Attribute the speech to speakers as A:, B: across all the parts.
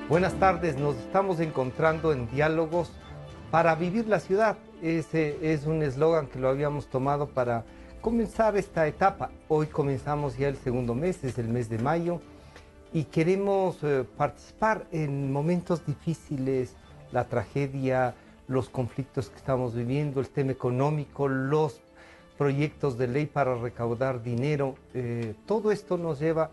A: Buenas tardes, nos estamos encontrando en Diálogos para vivir la ciudad. Ese es un eslogan que lo habíamos tomado para comenzar esta etapa. Hoy comenzamos ya el segundo mes, es el mes de mayo, y queremos participar en momentos difíciles, la tragedia, los conflictos que estamos viviendo, el tema económico, los proyectos de ley para recaudar dinero. Todo esto nos lleva,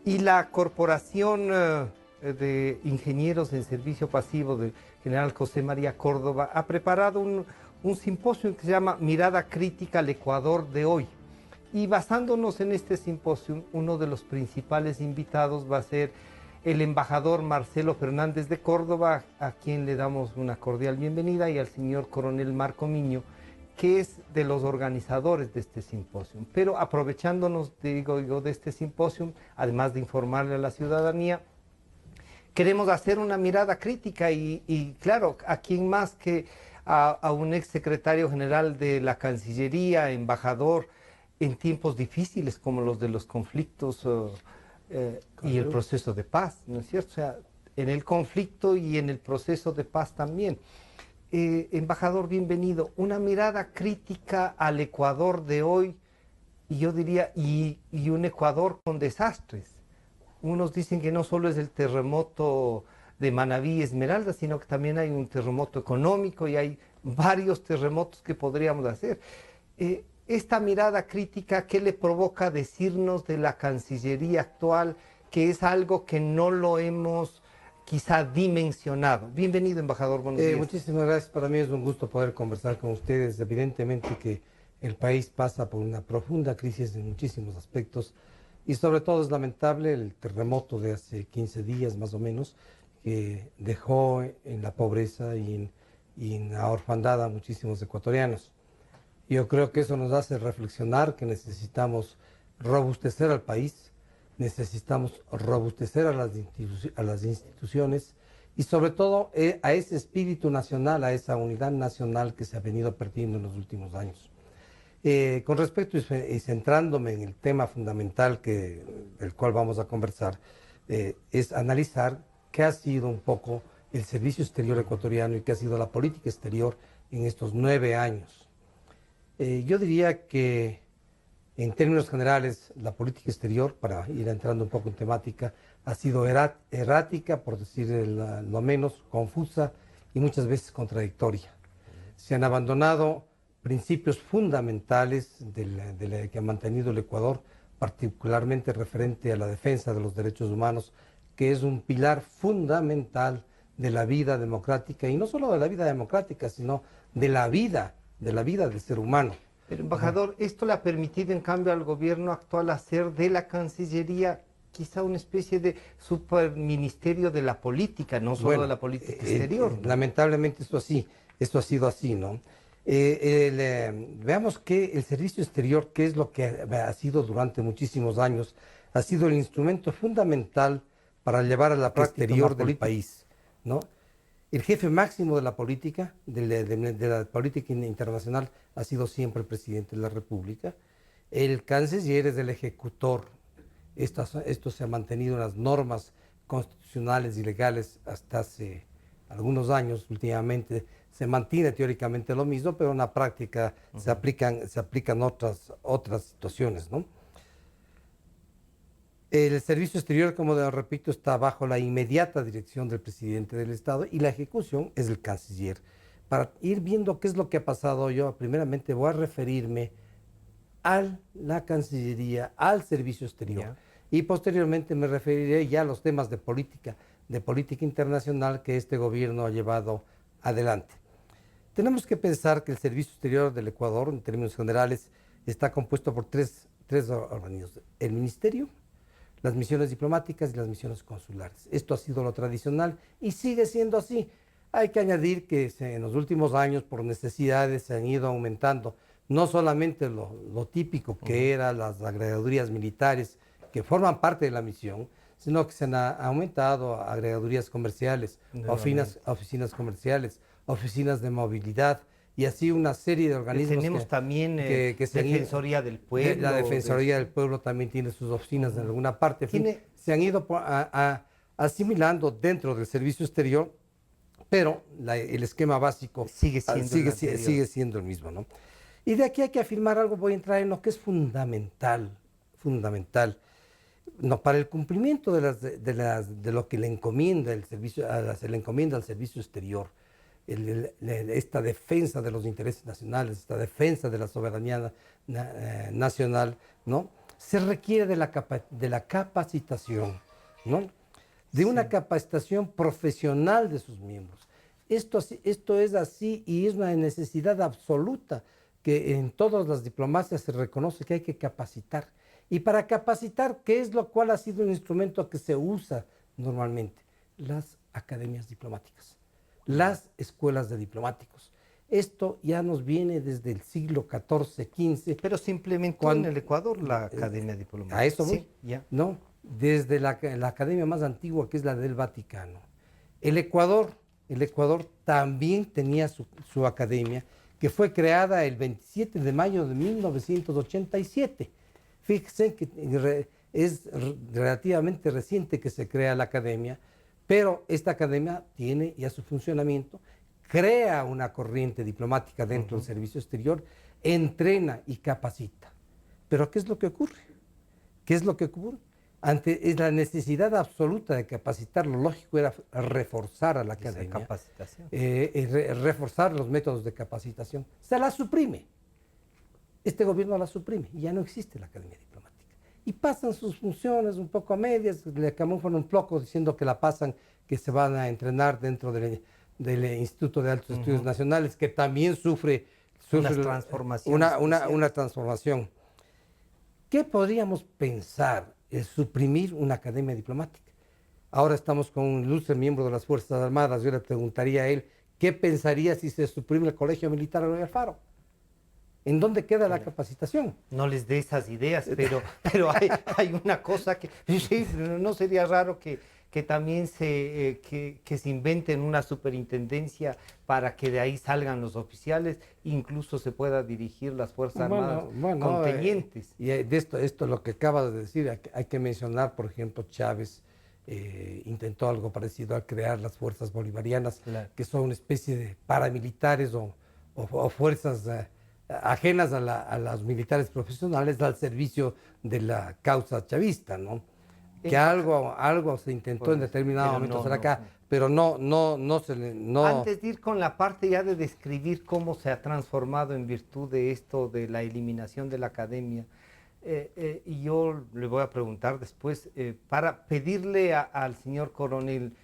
A: y la corporación de ingenieros en servicio pasivo del general José María Córdoba ha preparado un simposio que se llama Mirada Crítica al Ecuador de hoy. Y basándonos en este simposio, uno de los principales invitados va a ser el embajador Marcelo Fernández de Córdoba, a quien le damos una cordial bienvenida, y al señor coronel Marco Miño, que es de los organizadores de este simposio. Pero aprovechándonos, digo, de este simposio, además de informarle a la ciudadanía, queremos hacer una mirada crítica y claro, ¿a quién más que a un ex secretario general de la Cancillería, embajador, en tiempos difíciles como los de los conflictos y el proceso de paz, ¿no es cierto? O sea, en el conflicto y en el proceso de paz también. Embajador, bienvenido. Una mirada crítica al Ecuador de hoy, y yo diría, y un Ecuador con desastres. Unos dicen que no solo es el terremoto de Manabí y Esmeralda, sino que también hay un terremoto económico y hay varios terremotos que podríamos hacer. Esta mirada crítica, ¿qué le provoca decirnos de la Cancillería actual, que es algo que no lo hemos quizá dimensionado? Bienvenido, embajador, buenos días.
B: Muchísimas gracias, para mí es un gusto poder conversar con ustedes. Evidentemente que el país pasa por una profunda crisis en muchísimos aspectos y sobre todo es lamentable el terremoto de hace 15 días más o menos, que dejó en la pobreza y en la orfandad a muchísimos ecuatorianos. Yo creo que eso nos hace reflexionar que necesitamos robustecer al país, necesitamos robustecer a las instituciones y sobre todo a ese espíritu nacional, a esa unidad nacional que se ha venido perdiendo en los últimos años. Con respecto y centrándome en el tema fundamental del cual vamos a conversar, es analizar qué ha sido un poco el servicio exterior ecuatoriano y qué ha sido la política exterior en estos 9 años. Yo diría que en términos generales la política exterior, para ir entrando un poco en temática, ha sido errática, por decir lo menos, confusa y muchas veces contradictoria. Se han abandonado principios fundamentales que ha mantenido el Ecuador, particularmente referente a la defensa de los derechos humanos, que es un pilar fundamental de la vida democrática, y no solo de la vida democrática, sino de la vida del ser humano.
A: Pero, embajador, esto le ha permitido, en cambio, al gobierno actual hacer de la Cancillería quizá una especie de superministerio de la política, no solo de la política exterior, ¿no?
B: Lamentablemente esto ha sido así, ¿no? Veamos que el servicio exterior, que es lo que ha sido durante muchísimos años, ha sido el instrumento fundamental para llevar a la práctica exterior del país, ¿no? El jefe máximo de la política, de la política internacional, ha sido siempre el presidente de la República. El canciller es el ejecutor. Esto se ha mantenido en las normas constitucionales y legales hasta hace algunos años. Últimamente se mantiene teóricamente lo mismo, pero en la práctica se aplican otras situaciones, ¿no? El servicio exterior, como repito, está bajo la inmediata dirección del presidente del Estado y la ejecución es del canciller. Para ir viendo qué es lo que ha pasado, yo primeramente voy a referirme a la Cancillería, al servicio exterior, y posteriormente me referiré ya a los temas de política internacional que este gobierno ha llevado adelante. Tenemos que pensar que el servicio exterior del Ecuador, en términos generales, está compuesto por tres organismos: el ministerio, las misiones diplomáticas y las misiones consulares. Esto ha sido lo tradicional y sigue siendo así. Hay que añadir que en los últimos años, por necesidades, se han ido aumentando no solamente lo típico que eran las agregadurías militares que forman parte de la misión, sino que se han aumentado agregadurías comerciales, oficinas comerciales, oficinas de movilidad, y así una serie de organismos.
A: Tenemos también Defensoría del Pueblo.
B: La Defensoría del Pueblo también tiene sus oficinas en alguna parte. En fin, se han ido asimilando dentro del servicio exterior, pero el esquema básico sigue siendo el mismo, ¿no? Y de aquí hay que afirmar algo, voy a entrar en lo que es fundamental, no, para el cumplimiento de lo que le encomienda el servicio, se le encomienda al servicio exterior, esta defensa de los intereses nacionales, esta defensa de la soberanía nacional, ¿no? Se requiere de la capacitación, ¿no? De una capacitación profesional de sus miembros. Esto es así y es una necesidad absoluta que en todas las diplomacias se reconoce que hay que capacitar. Y para capacitar, ¿qué es lo cual ha sido un instrumento que se usa normalmente? Las academias diplomáticas, las escuelas de diplomáticos. Esto ya nos viene desde el siglo XIV, XV.
A: Pero se implementó en el Ecuador la academia diplomática.
B: A eso voy.
A: Sí, ya.
B: No, desde la academia más antigua, que es la del Vaticano. El Ecuador también tenía su academia, que fue creada el 27 de mayo de 1987. Fíjense que es relativamente reciente que se crea la academia, pero esta academia tiene ya su funcionamiento, crea una corriente diplomática dentro del servicio exterior, entrena y capacita. Pero ¿qué es lo que ocurre? ¿Qué es lo que ocurre? Ante la necesidad absoluta de capacitar, lo lógico era reforzar a la academia,
A: capacitación.
B: Reforzar los métodos de capacitación. Se la suprime. Este gobierno la suprime y ya no existe la academia diplomática. Y pasan sus funciones un poco a medias, le camuflan un poco diciendo que la pasan, que se van a entrenar dentro del Instituto de Altos Estudios Nacionales, que también sufre una transformación. ¿Qué podríamos pensar? Suprimir una academia diplomática. Ahora estamos con un ilustre miembro de las Fuerzas Armadas. Yo le preguntaría a él, ¿qué pensaría si se suprime el Colegio Militar Eloy Alfaro? ¿En dónde queda la capacitación?
A: No les dé esas ideas, pero hay una cosa que sí, no sería raro que también que se inventen una superintendencia para que de ahí salgan los oficiales, incluso se pueda dirigir las Fuerzas Armadas contingentes.
B: Y de esto lo que acabas de decir, hay que mencionar, por ejemplo, Chávez intentó algo parecido al crear las fuerzas bolivarianas, claro, que son una especie de paramilitares o fuerzas ajenas a los militares profesionales al servicio de la causa chavista, ¿no? Que algo se intentó en determinado momento hacer acá, pero no se le...
A: Antes de ir con la parte ya de describir cómo se ha transformado en virtud de esto, de la eliminación de la academia, y yo le voy a preguntar después, para pedirle al señor coronel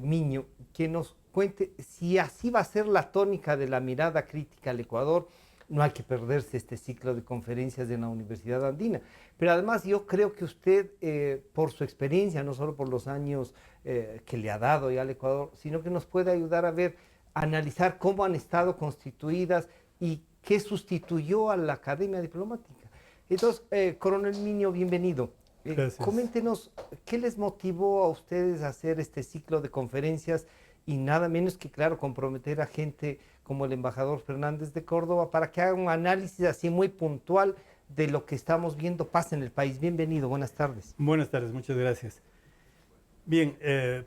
A: Miño que nos cuente si así va a ser la tónica de la mirada crítica al Ecuador. No hay que perderse este ciclo de conferencias de la Universidad Andina. Pero además yo creo que usted, por su experiencia, no solo por los años que le ha dado ya al Ecuador, sino que nos puede ayudar a analizar cómo han estado constituidas y qué sustituyó a la Academia Diplomática. Entonces, coronel Miño, bienvenido. Coméntenos, ¿qué les motivó a ustedes a hacer este ciclo de conferencias? Y nada menos que, claro, comprometer a gente como el embajador Fernández de Córdoba para que haga un análisis así muy puntual de lo que estamos viendo pasa en el país. Bienvenido, buenas tardes.
C: Buenas tardes, muchas gracias. Bien,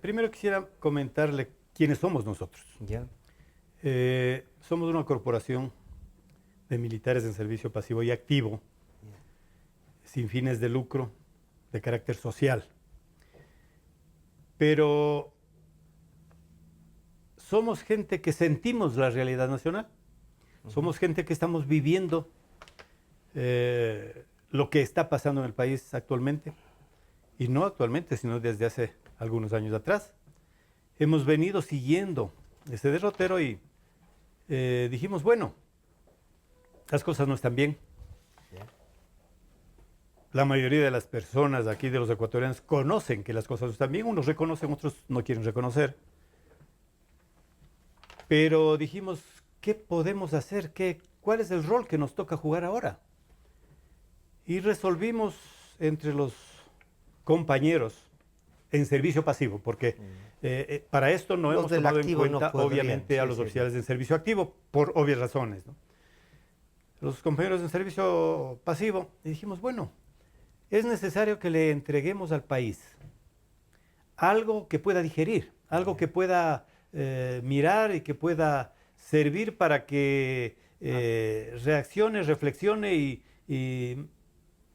C: primero quisiera comentarle quiénes somos nosotros.
A: Ya.
C: Somos una corporación de militares en servicio pasivo y activo, sin fines de lucro, de carácter social. Pero somos gente que sentimos la realidad nacional. Somos gente que estamos viviendo lo que está pasando en el país actualmente. Y no actualmente, sino desde hace algunos años atrás. Hemos venido siguiendo ese derrotero y dijimos, bueno, las cosas no están bien. La mayoría de las personas aquí, de los ecuatorianos, conocen que las cosas no están bien. Unos reconocen, otros no quieren reconocer. Pero dijimos, ¿qué podemos hacer? ¿Cuál es el rol que nos toca jugar ahora? Y resolvimos entre los compañeros en servicio pasivo, porque para esto no hemos tomado en cuenta, obviamente, a los oficiales en servicio activo, por obvias razones, ¿no? Los compañeros en servicio pasivo, y dijimos, bueno, es necesario que le entreguemos al país algo que pueda digerir, algo que pueda mirar y que pueda servir para que reaccione, reflexione y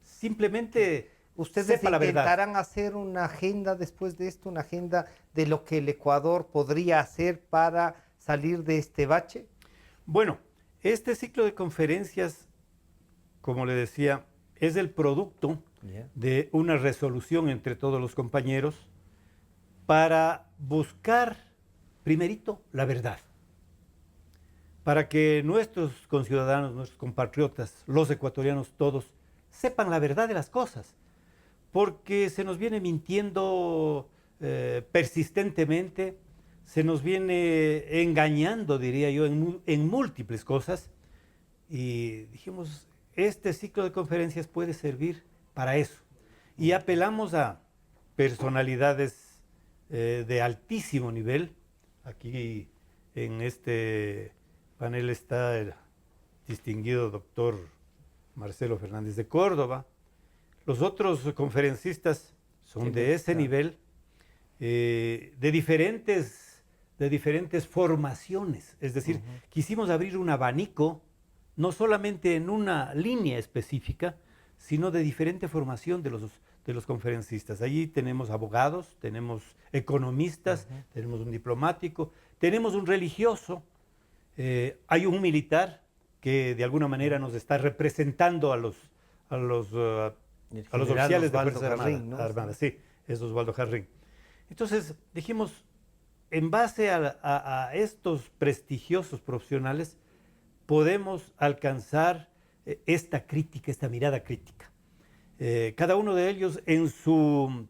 C: simplemente
A: ¿Ustedes
C: sepa la verdad.
A: intentarán hacer una agenda después de esto, una agenda de lo que el Ecuador podría hacer para salir de este bache?
C: Bueno, este ciclo de conferencias, como le decía, es el producto de una resolución entre todos los compañeros para buscar, primerito, la verdad. Para que nuestros conciudadanos, nuestros compatriotas, los ecuatorianos todos, sepan la verdad de las cosas. Porque se nos viene mintiendo persistentemente, se nos viene engañando, diría yo, en múltiples cosas. Y dijimos, este ciclo de conferencias puede servir para eso. Y apelamos a personalidades de altísimo nivel. Aquí en este panel está el distinguido doctor Marcelo Fernández de Córdoba. Los otros conferencistas son de ese nivel, de diferentes formaciones. Es decir, quisimos abrir un abanico, no solamente en una línea específica, sino de diferente formación de los conferencistas. Allí tenemos abogados, tenemos economistas, tenemos un diplomático, tenemos un religioso, hay un militar que de alguna manera nos está representando a los oficiales de Fuerzas Armadas. Sí, es Osvaldo Jarrín. Entonces dijimos, en base a estos prestigiosos profesionales, podemos alcanzar esta crítica, esta mirada crítica. Cada uno de ellos en su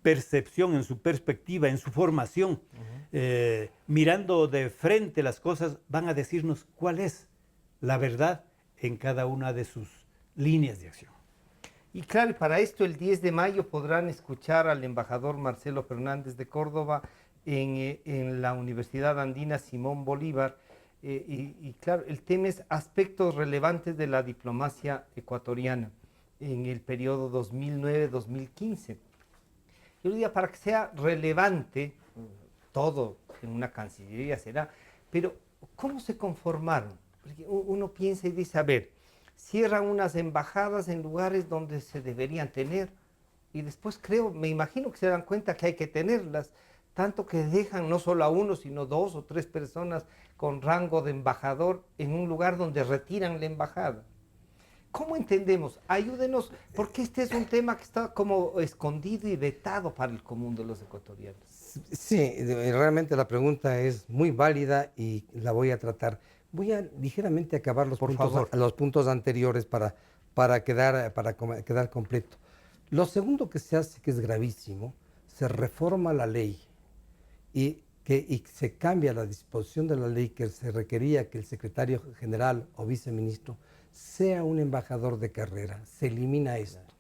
C: percepción, en su perspectiva, en su formación, mirando de frente las cosas, van a decirnos cuál es la verdad en cada una de sus líneas de acción.
A: Y claro, para esto el 10 de mayo podrán escuchar al embajador Marcelo Fernández de Córdoba en la Universidad Andina Simón Bolívar. Y claro, el tema es aspectos relevantes de la diplomacia ecuatoriana en el periodo 2009-2015. Yo diría, para que sea relevante, todo en una cancillería será, pero ¿cómo se conformaron? Porque uno piensa y dice, a ver, cierran unas embajadas en lugares donde se deberían tener y después me imagino que se dan cuenta que hay que tenerlas, tanto que dejan no solo a uno, sino 2 o 3 personas con rango de embajador en un lugar donde retiran la embajada. ¿Cómo entendemos? Ayúdenos, porque este es un tema que está como escondido y vetado para el común de los ecuatorianos.
B: Sí, realmente la pregunta es muy válida y la voy a tratar. Voy a ligeramente acabar los puntos anteriores para quedar completo. Lo segundo que se hace, que es gravísimo, se reforma la ley y se cambia la disposición de la ley que se requería que el secretario general o viceministro sea un embajador de carrera. Se elimina esto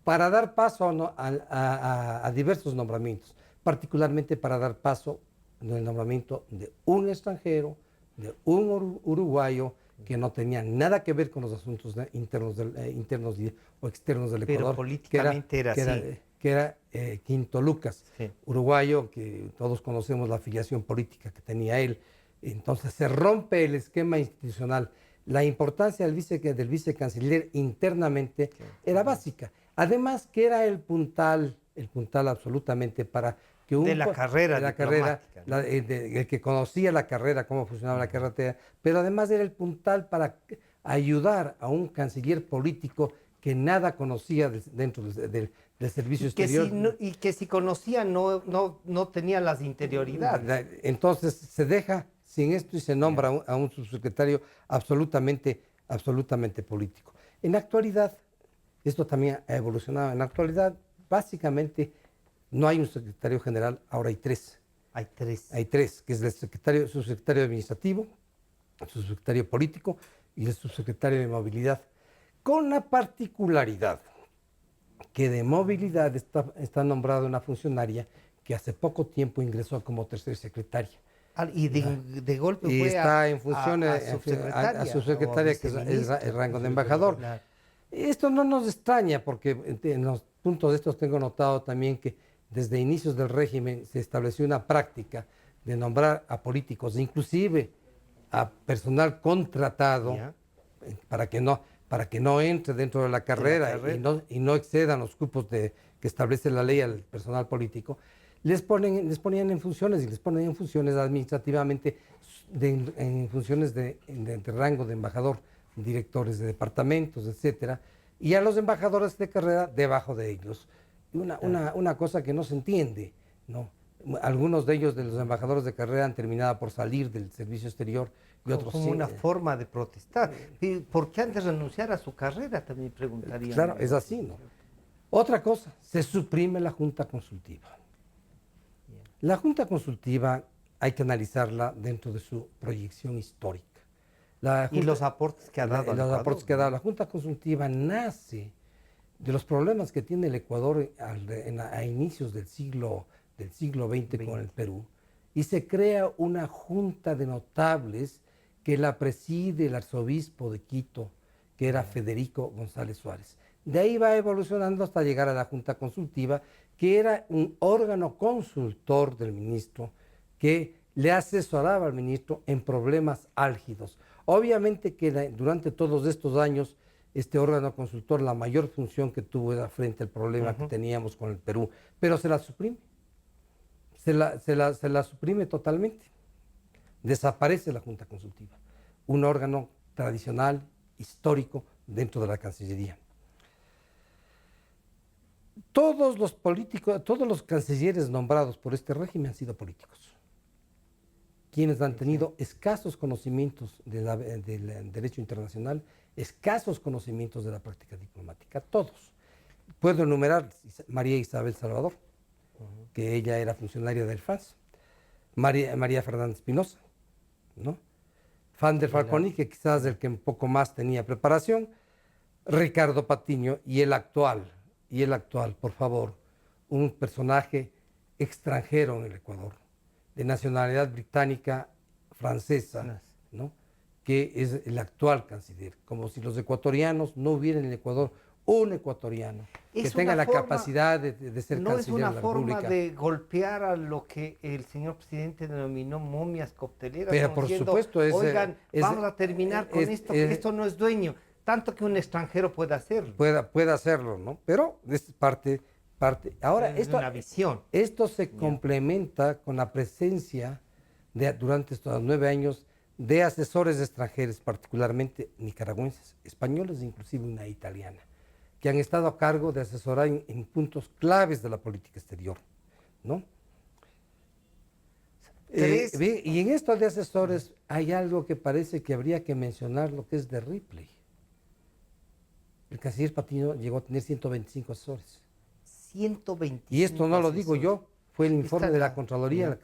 B: para dar paso a diversos nombramientos, particularmente para dar paso en el nombramiento de un extranjero, de un uruguayo que no tenía nada que ver con los asuntos internos o externos del Ecuador.
A: Pero políticamente era así.
B: Que era Quinto Lucas,
A: sí,
B: uruguayo, que todos conocemos la afiliación política que tenía él. Entonces se rompe el esquema institucional. La importancia del vicecanciller internamente era básica. Además que era el puntal absolutamente para que
A: de la carrera,
B: el que conocía la carrera, cómo funcionaba la carrera, pero además era el puntal para ayudar a un canciller político que nada conocía dentro del servicio exterior.
A: Y que si conocía no tenía las interioridades.
B: Entonces se deja sin esto y se nombra a un subsecretario absolutamente político. En la actualidad, esto también ha evolucionado. En la actualidad, básicamente, no hay un secretario general, ahora hay 3.
A: Hay 3.
B: Hay 3, que es el subsecretario administrativo, el subsecretario político y el subsecretario de movilidad, con la particularidad que de movilidad está nombrada una funcionaria que hace poco tiempo ingresó como tercer secretaria.
A: Y de golpe
B: y
A: fue
B: está en función a subsecretaria, que es el rango de embajador. Claro. Esto no nos extraña porque en los puntos de estos tengo notado también que desde inicios del régimen se estableció una práctica de nombrar a políticos, inclusive a personal contratado, para que no entre dentro de la carrera, y no excedan los cupos que establece la ley al personal político, les ponían en funciones, y les ponen en funciones administrativamente, en funciones de rango de embajador, directores de departamentos, etcétera, y a los embajadores de carrera debajo de ellos. Una cosa que no se entiende, ¿no? Algunos de ellos, de los embajadores de carrera, han terminado por salir del servicio exterior, y otros
A: como
B: sí.
A: una forma de protestar. ¿Por qué han de renunciar a su carrera? También preguntaría.
B: Claro, es así, ¿no? Otra cosa, se suprime la Junta Consultiva. La Junta Consultiva hay que analizarla dentro de su proyección histórica.
A: Y los aportes que ha dado al Ecuador.
B: Aportes que ha dado. La Junta Consultiva nace de los problemas que tiene el Ecuador a inicios del siglo XX con el Perú, y se crea una junta de notables que la preside el arzobispo de Quito, que era Federico González Suárez. De ahí va evolucionando hasta llegar a la Junta Consultiva, que era un órgano consultor del ministro, que le asesoraba al ministro en problemas álgidos. Obviamente que durante todos estos años, este órgano consultor, la mayor función que tuvo era frente al problema que teníamos con el Perú, pero se la suprime. Se la suprime totalmente. Desaparece la Junta Consultiva, un órgano tradicional, histórico, dentro de la Cancillería. Todos los políticos, todos los cancilleres nombrados por este régimen han sido políticos, quienes han tenido escasos conocimientos del derecho internacional, escasos conocimientos de la práctica diplomática, todos. Puedo enumerar María Isabel Salvador, que ella era funcionaria del FAS, María Fernández Espinosa, ¿no? Fan de Falconi, que quizás el que un poco más tenía preparación, Ricardo Patiño, y el actual, por favor, un personaje extranjero en el Ecuador, de nacionalidad británica, francesa, ¿no? Que es el actual canciller, como si los ecuatorianos no hubieran en el Ecuador un ecuatoriano que tenga la capacidad de ser canciller de la República.
A: No es una forma de golpear a lo que el señor presidente denominó momias cocteleras.
B: Pero por supuesto,
A: oigan, vamos a terminar con esto, que esto no es dueño, tanto que un extranjero pueda hacerlo.
B: Puede hacerlo, ¿no? Pero es parte. Ahora,
A: es una visión.
B: Esto se complementa con la presencia durante estos 9 años de asesores extranjeros, particularmente nicaragüenses, españoles, inclusive una italiana, que han estado a cargo de asesorar en puntos claves de la política exterior, ¿no? Y en esto de asesores hay algo que parece que habría que mencionar, lo que es de Ripley. El canciller Patiño llegó a tener 125 asesores.
A: 125.
B: Y esto no lo digo yo, fue el informe de la Contraloría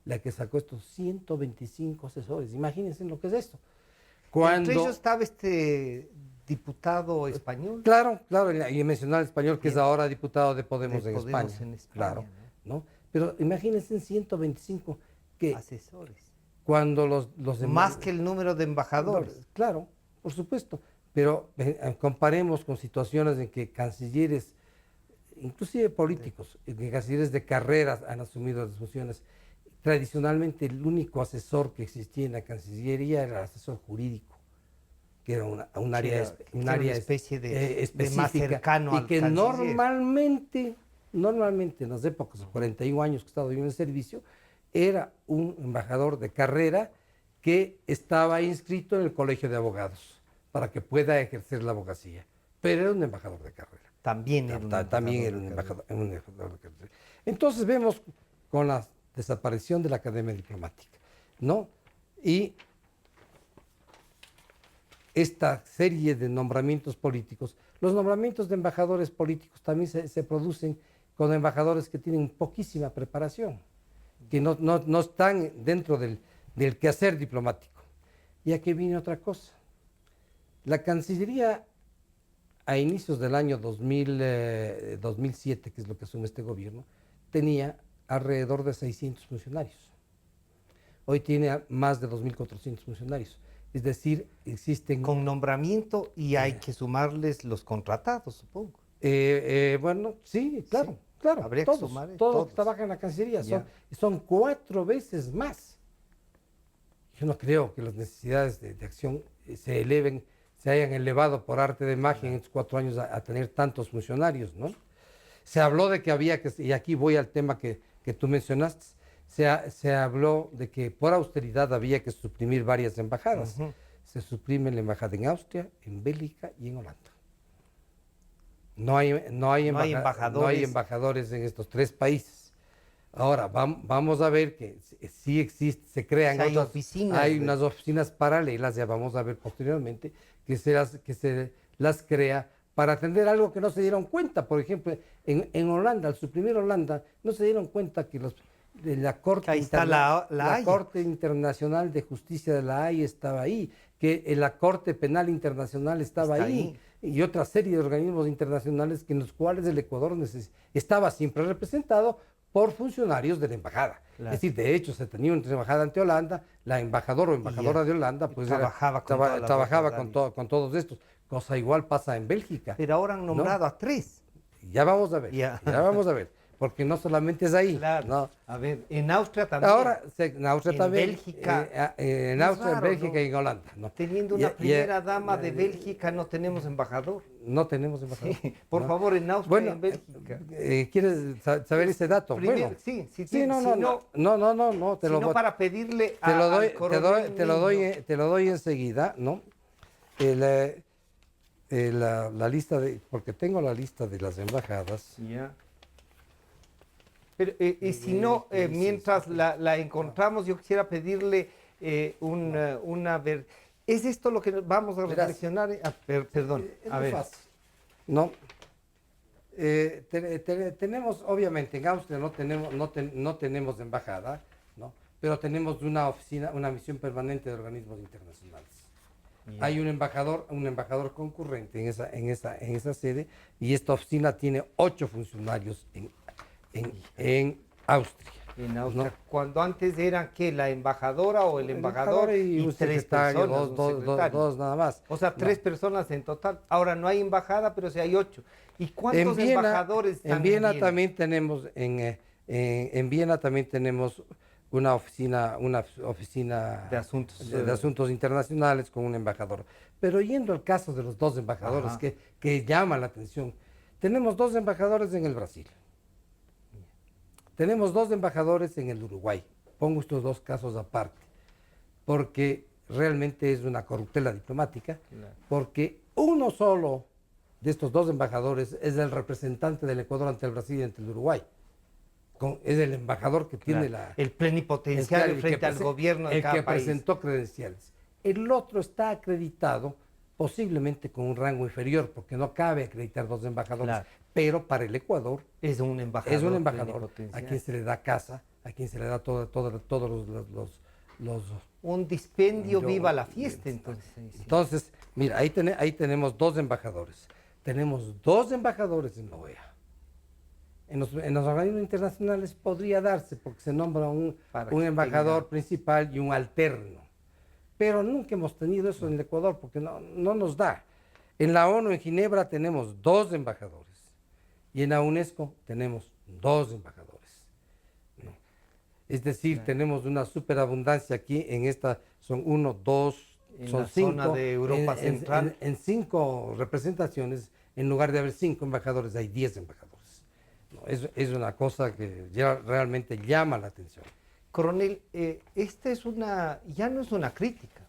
B: la que sacó estos 125 asesores. Imagínense lo que es esto.
A: Entre ellos estaba este diputado español.
B: Claro, y mencionar el español, que es ahora diputado de Podemos en España. Claro, ¿no? Pero imagínense 125
A: asesores.
B: Cuando
A: más que el número de embajadores.
B: Claro, por supuesto. Pero comparemos con situaciones en que cancilleres, inclusive políticos, que cancilleres de carreras han asumido las funciones. Tradicionalmente el único asesor que existía en la Cancillería era el asesor jurídico, que era un área
A: especie de
B: específica,
A: más cercano
B: y que normalmente en las épocas de 41 años que he estado yo en el servicio, era un embajador de carrera que estaba inscrito en el Colegio de Abogados para que pueda ejercer la abogacía, pero era un embajador de carrera.
A: También era
B: un embajador de carrera. Entonces vemos con la desaparición de la Academia Diplomática, ¿no? Y esta serie de nombramientos políticos, los nombramientos de embajadores políticos también se producen con embajadores que tienen poquísima preparación, que no están dentro del quehacer diplomático. Y aquí viene otra cosa. La Cancillería, a inicios del año 2007, que es lo que asume este gobierno, tenía alrededor de 600 funcionarios. Hoy tiene más de 2.400 funcionarios. Es decir, existen...
A: Con nombramiento y hay que sumarles los contratados, supongo.
B: Bueno, sí, claro. Claro,
A: Habría
B: todos,
A: que sumar
B: todos
A: todos.
B: los que trabajan en la Cancillería,
A: Ya.
B: son 4 veces más. Yo no creo que las necesidades de acción se eleven, se hayan elevado por arte de magia en estos 4 años a tener tantos funcionarios, ¿no? Se habló de que había que, y aquí voy al tema que tú mencionaste, se habló de que por austeridad había que suprimir varias embajadas.
A: Ujú.
B: Se suprime la embajada en Austria, en Bélgica y en Holanda. No hay
A: embajadores.
B: embajadores en estos 3 países. Ahora, vamos a ver que sí existe, se crean
A: O sea, hay
B: otras,
A: oficinas
B: hay
A: de-
B: unas oficinas paralelas, ya vamos a ver posteriormente, que se las crea para atender algo que no se dieron cuenta. Por ejemplo, en Holanda, al suprimir Holanda, no se dieron cuenta que de la Corte,
A: Que ahí está la Haya.
B: Corte Internacional de Justicia de la Haya estaba ahí, que la Corte Penal Internacional estaba
A: Está
B: ahí, y otra serie de organismos internacionales en los cuales el Ecuador estaba siempre representado por funcionarios de la embajada.
A: Claro.
B: Es decir, de hecho, se tenía una embajada ante Holanda, la embajador o embajadora de Holanda pues
A: trabajaba con todas las
B: trabajaba
A: otras
B: con todos estos. Cosa igual pasa en Bélgica.
A: Pero ahora han
B: ¿no?
A: nombrado a 3.
B: Ya vamos a ver,
A: Ya.
B: ya vamos a ver, porque no solamente es ahí.
A: Claro.
B: ¿no?
A: A ver, en Austria también.
B: Ahora, en Austria
A: En
B: también,
A: Bélgica.
B: en
A: Es
B: Austria, en
A: raro,
B: Bélgica
A: ¿no?
B: y en Holanda. ¿no?
A: Teniendo una primera dama de Bélgica, no tenemos embajador.
B: No tenemos embajador.
A: Por
B: ¿no?
A: favor, en Austria y
B: Bueno,
A: en Bélgica.
B: ¿quieres saber ese dato?
A: Primero,
B: Bueno,
A: sí,
B: sí,
A: si
B: no, te lo
A: no
B: voy-
A: para pedirle
B: te lo doy,
A: al coronel Niño.
B: te lo doy enseguida, ¿no? La lista porque tengo la lista de las embajadas.
A: Ya. Pero, y si no, mientras la encontramos, yo quisiera pedirle una. ¿Es esto lo que vamos a
B: Verás.
A: reflexionar? Perdón,
B: Es
A: a
B: muy
A: ver.
B: fácil. No. Tenemos, obviamente, en Austria no tenemos embajada, ¿no? Pero tenemos una oficina, una misión permanente de organismos internacionales.
A: Ya.
B: Hay un embajador concurrente en esa sede, y esta oficina tiene 8 funcionarios en Austria.
A: En Austria.
B: ¿no?
A: Cuando antes eran que la embajadora o el embajador y
B: un
A: 3
B: secretario,
A: personas, un secretario.
B: dos nada más.
A: O sea, 3 personas en total. Ahora no hay embajada, pero sí hay 8. ¿Y cuántos embajadores están
B: en Viena?
A: en Viena?
B: También tenemos, en Viena también tenemos una oficina
A: De asuntos,
B: de asuntos internacionales con un embajador. Pero yendo al caso de los 2 embajadores
A: Ajá.
B: que llama la atención, tenemos 2 embajadores en el Brasil. Tenemos 2 embajadores en el Uruguay. Pongo estos 2 casos aparte, porque realmente es una corruptela diplomática,
A: Claro.
B: porque uno solo de estos 2 embajadores es el representante del Ecuador ante el Brasil y ante el Uruguay. Es el embajador que tiene
A: El plenipotenciario
B: el
A: frente
B: que
A: al gobierno de cada
B: que
A: país.
B: presentó credenciales. El otro está acreditado posiblemente con un rango inferior, porque no cabe acreditar 2 embajadores,
A: Claro.
B: pero para el Ecuador
A: Es un embajador.
B: es un embajador a
A: plenipotenciario.
B: quien se le da casa, a quien se le da todos los.
A: Un dispendio
B: Yo-
A: viva la fiesta, entonces. Sí.
B: Entonces, mira, ahí tenemos 2 embajadores. Tenemos 2 embajadores en la OEA. En los organismos internacionales podría darse, porque se nombra
A: Para
B: un
A: que
B: embajador
A: tenga-
B: principal y un alterno. Pero nunca hemos tenido eso en el Ecuador, porque no nos da. En la ONU, en Ginebra, tenemos 2 embajadores. Y en la UNESCO tenemos 2 embajadores. ¿no? Es decir, tenemos una superabundancia aquí en esta, son 1, 2,
A: En
B: son
A: la
B: 5.
A: zona de Europa Central.
B: En 5 representaciones, en lugar de haber 5 embajadores, hay 10 embajadores. ¿no? Es una cosa que ya realmente llama la atención.
A: Coronel, esta ya no es una crítica,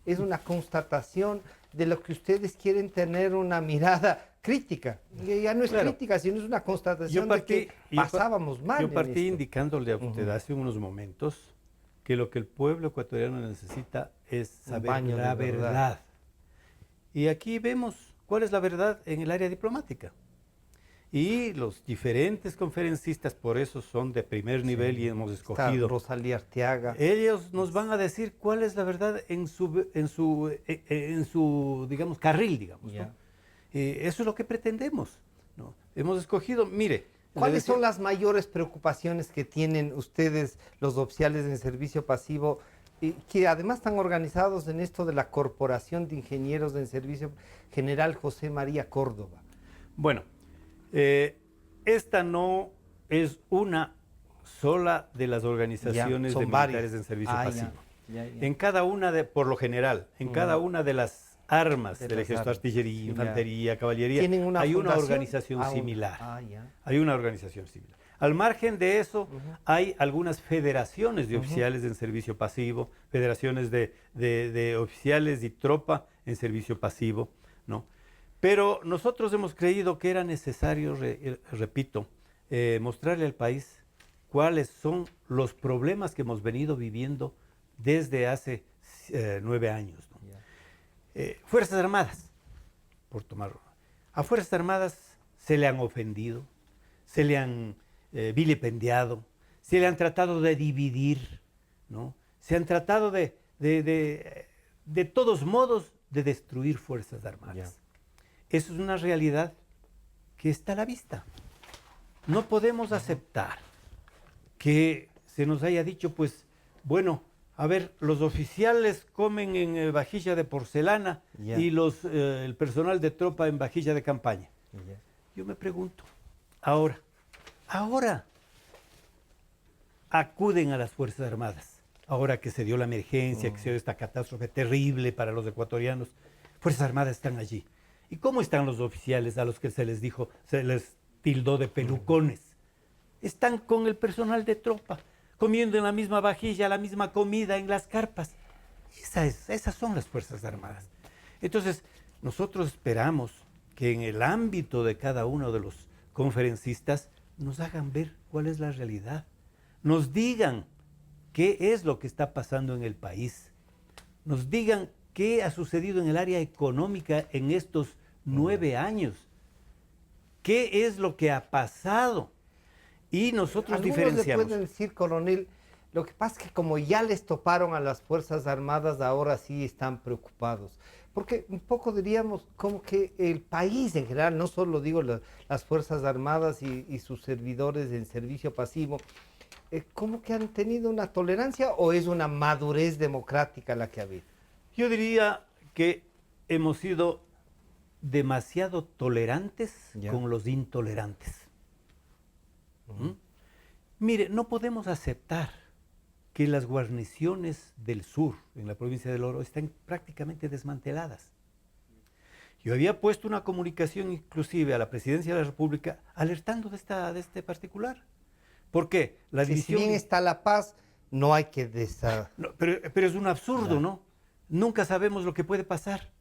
A: es una constatación de lo que ustedes quieren tener una mirada crítica. Ya no es
C: Claro.
A: crítica, sino es una constatación de que pasábamos mal.
C: Yo
A: en
C: partí
A: esto.
C: indicándole a usted
A: Ujú.
C: hace unos momentos que lo que el pueblo ecuatoriano necesita es
A: Un
C: saber
A: baño de
C: la
A: verdad.
C: verdad. Y aquí vemos cuál es la verdad en el área diplomática. Y los diferentes conferencistas, por eso son de primer nivel y hemos
A: Está
C: escogido.
A: Rosalía Arteaga.
C: Ellos nos van a decir cuál es la verdad en su digamos, carril, digamos.
A: Ya.
C: ¿no? Eso es lo que pretendemos. ¿no? Hemos escogido, mire.
A: ¿Cuáles son las mayores preocupaciones que tienen ustedes, los oficiales en servicio pasivo, que además están organizados en esto de la Corporación de Ingenieros en Servicio General José María Córdoba?
C: Bueno, esta no es una sola de las organizaciones de militares en servicio pasivo. En cada una por lo general, en cada una de las armas del ejército, artillería, infantería, caballería, hay una organización similar. Hay una organización similar. Al margen de eso, hay algunas federaciones de oficiales en servicio pasivo, federaciones de oficiales y tropa en servicio pasivo, ¿no? Pero nosotros hemos creído que era necesario, repito, mostrarle al país cuáles son los problemas que hemos venido viviendo desde hace 9 años, ¿no? Fuerzas Armadas, por tomarlo. A Fuerzas Armadas se le han ofendido, se le han vilipendiado, se le han tratado de dividir, ¿no? Se han tratado de todos modos de destruir Fuerzas Armadas. Eso es una realidad que está a la vista. No podemos aceptar que se nos haya dicho, pues, bueno, a ver, los oficiales comen en vajilla de porcelana y el personal de tropa en vajilla de campaña. Yo me pregunto, ahora acuden a las Fuerzas Armadas, ahora que se dio la emergencia, que se dio esta catástrofe terrible para los ecuatorianos, Fuerzas Armadas están allí. ¿Y cómo están los oficiales a los que se les dijo, se les tildó de pelucones? Están con el personal de tropa, comiendo en la misma vajilla, la misma comida en las carpas. Esas son las Fuerzas Armadas. Entonces, nosotros esperamos que en el ámbito de cada uno de los conferencistas nos hagan ver cuál es la realidad, nos digan qué es lo que está pasando en el país, nos digan qué ha sucedido en el área económica en estos 9 años, qué es lo que ha pasado. Y nosotros diferenciamos.
A: Algunos le pueden decir, coronel, lo que pasa es que como ya les toparon a las Fuerzas Armadas, ahora sí están preocupados. Porque un poco diríamos como que el país en general, no solo digo las Fuerzas Armadas y sus servidores en servicio pasivo, ¿cómo que han tenido una tolerancia o es una madurez democrática la que ha habido?
C: Yo diría que hemos sido demasiado tolerantes con los intolerantes. Mire, no podemos aceptar que las guarniciones del sur, en la provincia del Oro, estén prácticamente desmanteladas. Yo había puesto una comunicación inclusive a la Presidencia de la República alertando de este particular. ¿Por qué? La división...
A: Si bien está la paz, no hay que...
C: No, pero es un absurdo, ¿no? Nunca sabemos lo que puede pasar.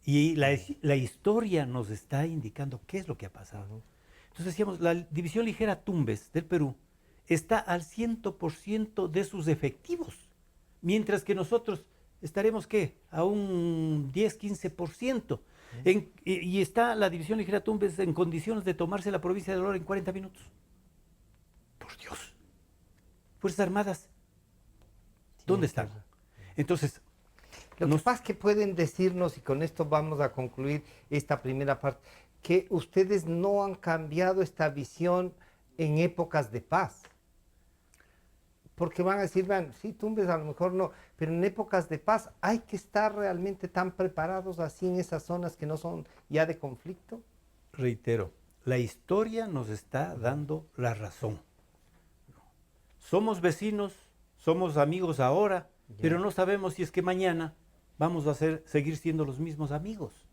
C: Y la historia nos está indicando qué es lo que ha pasado. Entonces decíamos, la División Ligera Tumbes del Perú está al 100% de sus efectivos, mientras que nosotros estaremos, ¿qué? A un 10-15%. Y está la División Ligera Tumbes en condiciones de tomarse la provincia de Oro en 40 minutos. Por Dios. Fuerzas Armadas, ¿dónde están? Entonces...
A: Lo que pasa es que pueden decirnos, y con esto vamos a concluir esta primera parte, que ustedes no han cambiado esta visión en épocas de paz. Porque van a decir, van, sí, Tumbes a lo mejor no, pero en épocas de paz hay que estar realmente tan preparados así en esas zonas que no son ya de conflicto.
C: Reitero, la historia nos está dando la razón. Somos vecinos, somos amigos ahora, pero no sabemos si es que mañana vamos a seguir siendo los mismos amigos.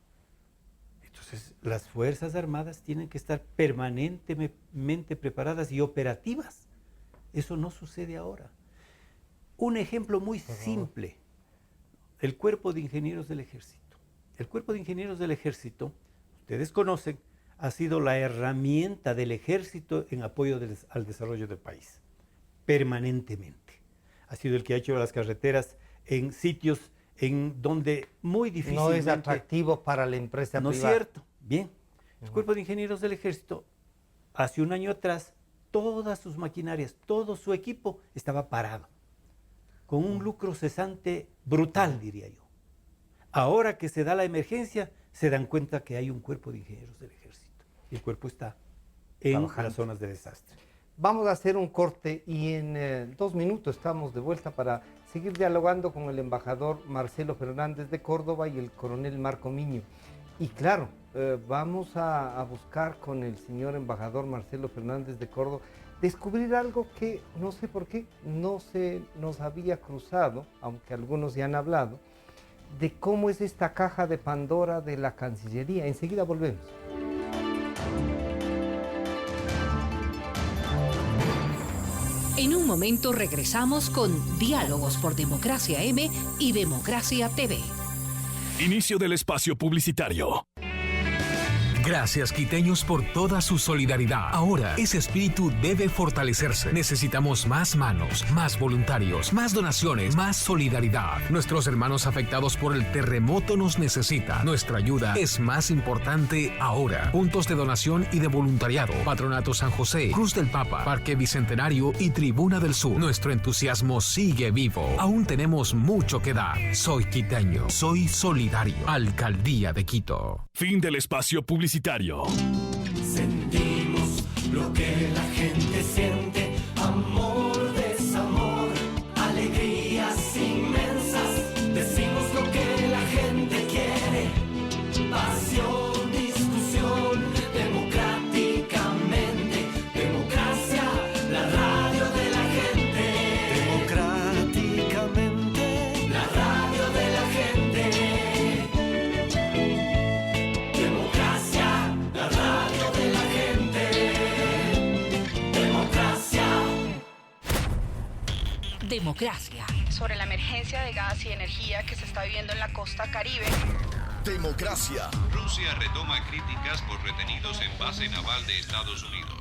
C: Entonces, las Fuerzas Armadas tienen que estar permanentemente preparadas y operativas. Eso no sucede ahora. Un ejemplo muy simple, el Cuerpo de Ingenieros del Ejército. El Cuerpo de Ingenieros del Ejército, ustedes conocen, ha sido la herramienta del Ejército en apoyo al desarrollo del país, permanentemente. Ha sido el que ha hecho las carreteras en sitios en donde muy difícilmente...
A: No es atractivo para la empresa privada.
C: No es cierto. Bien. El Cuerpo de Ingenieros del Ejército, hace un año atrás, todas sus maquinarias, todo su equipo estaba parado, con un lucro cesante brutal, diría yo. Ahora que se da la emergencia, se dan cuenta que hay un Cuerpo de Ingenieros del Ejército. Y el cuerpo está en las zonas de desastre.
A: Vamos a hacer un corte y en 2 minutos estamos de vuelta para seguir dialogando con el embajador Marcelo Fernández de Córdoba y el coronel Marco Miño. Y claro, vamos a buscar con el señor embajador Marcelo Fernández de Córdoba descubrir algo que no sé por qué no se nos había cruzado, aunque algunos ya han hablado, de cómo es esta caja de Pandora de la Cancillería. Enseguida volvemos.
D: En un momento regresamos con Diálogos por Democracia M y Democracia TV.
E: Inicio del espacio publicitario.
F: Gracias, quiteños, por toda su solidaridad. Ahora, ese espíritu debe fortalecerse. Necesitamos más manos, más voluntarios, más donaciones, más solidaridad. Nuestros hermanos afectados por el terremoto nos necesitan. Nuestra ayuda es más importante ahora. Puntos de donación y de voluntariado. Patronato San José, Cruz del Papa, Parque Bicentenario y Tribuna del Sur. Nuestro entusiasmo sigue vivo. Aún tenemos mucho que dar. Soy quiteño. Soy solidario. Alcaldía de Quito.
E: Fin del espacio publicitario.
G: Sentimos lo que la gente siente, amor, desamor, alegrías inmensas. Decimos lo que la gente quiere, pasión, discusión, democráticamente. Democracia, la radio de la gente. Democráticamente, la radio de la gente.
D: Democracia.
H: Sobre la emergencia de gas y energía que se está viviendo en la costa Caribe.
E: Democracia.
I: Rusia retoma críticas por retenidos en base naval de Estados Unidos.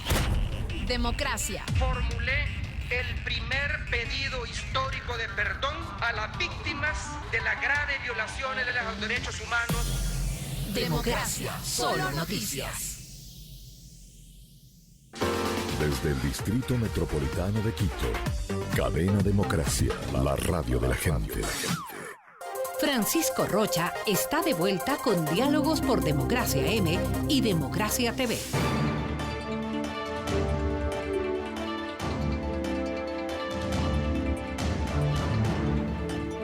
D: Democracia.
J: Formulé el primer pedido histórico de perdón a las víctimas de las graves violaciones de los derechos humanos.
D: Democracia. Solo noticias.
E: Desde el Distrito Metropolitano de Quito, Cadena Democracia, la radio de la gente.
D: Francisco Rocha está de vuelta con Diálogos por Democracia M y Democracia TV.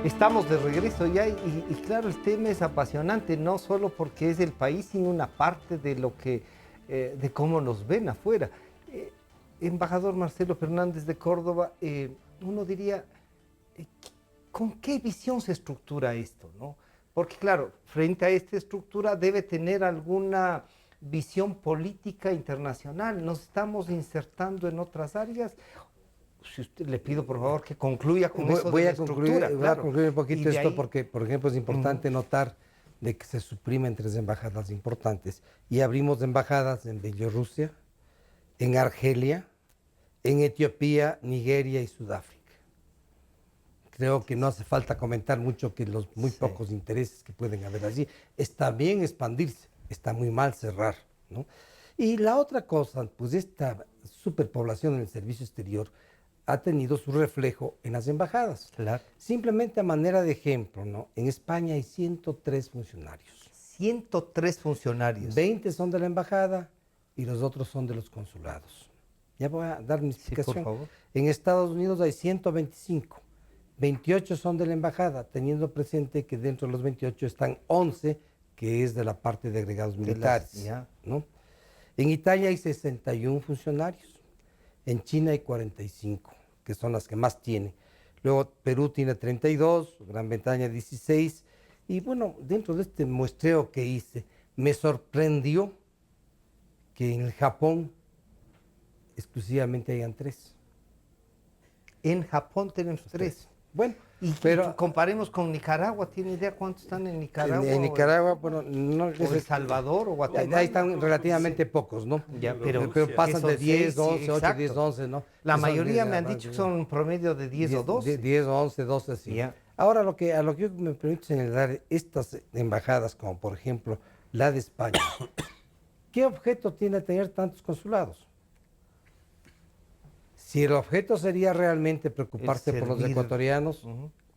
A: Estamos de regreso ya y claro, el tema es apasionante, no solo porque es el país, sino una parte de lo que, de cómo nos ven afuera. Embajador Marcelo Fernández de Córdoba, uno diría, ¿con qué visión se estructura esto, no? Porque claro, frente a esta estructura debe tener alguna visión política internacional. Nos estamos insertando en otras áreas. Si usted, le pido por favor que concluya con eso de la estructura.
B: Voy a concluir un poquito esto
A: ahí,
B: porque, por ejemplo, es importante notar de que se suprimen 3 embajadas importantes y abrimos embajadas en Bielorrusia, en Argelia, en Etiopía, Nigeria y Sudáfrica. Creo que no hace falta comentar mucho que los muy pocos intereses que pueden haber allí. Está bien expandirse, está muy mal cerrar, ¿no? Y la otra cosa, pues esta superpoblación en el servicio exterior ha tenido su reflejo en las embajadas.
A: Claro.
B: Simplemente a manera de ejemplo, ¿no? En España hay 103 funcionarios.
A: 103 funcionarios.
B: 20 son de la embajada y los otros son de los consulados. Ya voy a dar mi explicación.
A: Sí, por favor.
B: En Estados Unidos hay 125. 28 son de la embajada, teniendo presente que dentro de los 28 están 11, que es de la parte de agregados militares, ¿no? En Italia hay 61 funcionarios. En China hay 45, que son las que más tiene. Luego Perú tiene 32, Gran Bretaña 16. Y bueno, dentro de este muestreo que hice, me sorprendió que en el Japón exclusivamente hayan 3.
A: En Japón tenemos 3.
B: Bueno,
A: pero comparemos con Nicaragua. ¿Tiene idea cuántos están en Nicaragua?
B: En Nicaragua, bueno, no
A: o El Salvador o Guatemala.
B: Ahí están relativamente pocos, ¿no?
A: Ya, pero
B: pasan de 10,
A: 6,
B: 11, 8,
A: exacto.
B: 10, 11, ¿no?
A: La mayoría me han dicho que son un promedio de 10 o 12.
B: 10, 11, 12, sí.
A: Ya.
B: Ahora, a lo que yo me permito señalar, estas embajadas, como por ejemplo la de España, ¿qué objeto tiene tener tantos consulados? Si el objeto sería realmente preocuparse por los ecuatorianos,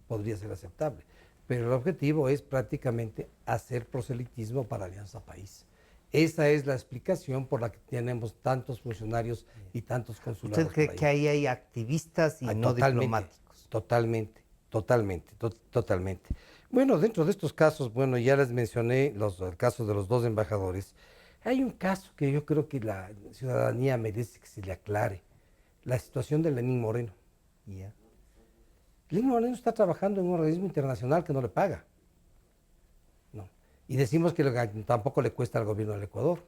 B: podría ser aceptable. Pero el objetivo es prácticamente hacer proselitismo para Alianza País. Esa es la explicación por la que tenemos tantos funcionarios y tantos consulados.
A: ¿Usted cree que ahí hay activistas y no diplomáticos?
B: Totalmente. totalmente, totalmente. Bueno, dentro de estos casos, bueno, ya les mencioné el caso de los dos embajadores. Hay un caso que yo creo que la ciudadanía merece que se le aclare, la situación de Lenín Moreno.
A: Yeah.
B: Lenín Moreno está trabajando en un organismo internacional que no le paga. No. Y decimos que tampoco le cuesta al gobierno del Ecuador.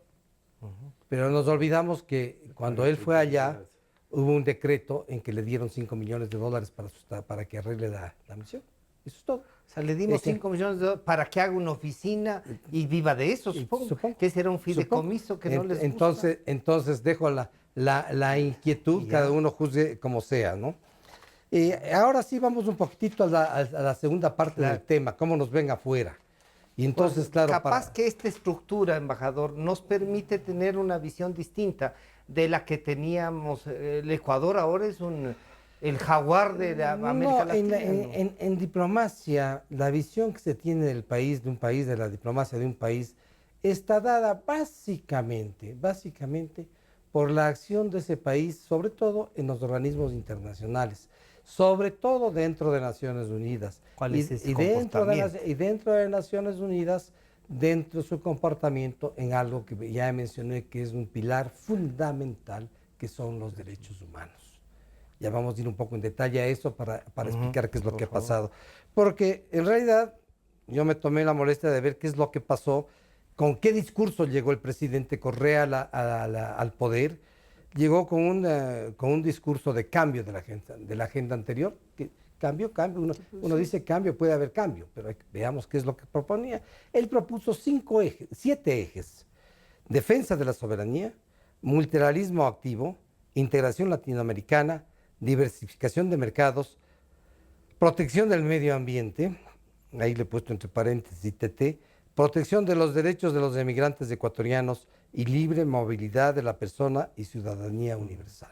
B: Pero nos olvidamos que cuando él fue allá, hubo un decreto en que le dieron $5 millones para que arregle la misión. Eso es todo.
A: O sea, le dimos 5 millones de dólares para que haga una oficina y viva de eso, supongo. Que ese era un fideicomiso que no les gusta.
B: Entonces dejo la inquietud, cada uno juzgue como sea, ¿no? Ahora sí vamos un poquitito a la segunda parte del tema, cómo nos ven afuera. Y entonces, claro,
A: capaz que esta estructura, embajador, nos permite tener una visión distinta de la que teníamos. El Ecuador ahora es el jaguar de América Latina.
B: En diplomacia, la visión que se tiene del país, de la diplomacia de un país, está dada básicamente por la acción de ese país, sobre todo en los organismos internacionales, sobre todo dentro de Naciones Unidas.
A: ¿Cuál es ese
B: comportamiento? Y dentro de Naciones Unidas, dentro de su comportamiento en algo que ya mencioné que es un pilar fundamental, que son los derechos humanos. Ya vamos a ir un poco en detalle a eso para explicar qué es lo que ha pasado. Porque en realidad yo me tomé la molestia de ver qué es lo que pasó, con qué discurso llegó el presidente Correa al poder. Llegó con un discurso de cambio de la agenda anterior. Cambio. Uno dice cambio, puede haber cambio, pero veamos qué es lo que proponía. Él propuso 7 ejes. Defensa de la soberanía, multilateralismo activo, integración latinoamericana, diversificación de mercados, protección del medio ambiente, ahí le he puesto entre paréntesis ITT, protección de los derechos de los emigrantes ecuatorianos y libre movilidad de la persona y ciudadanía universal.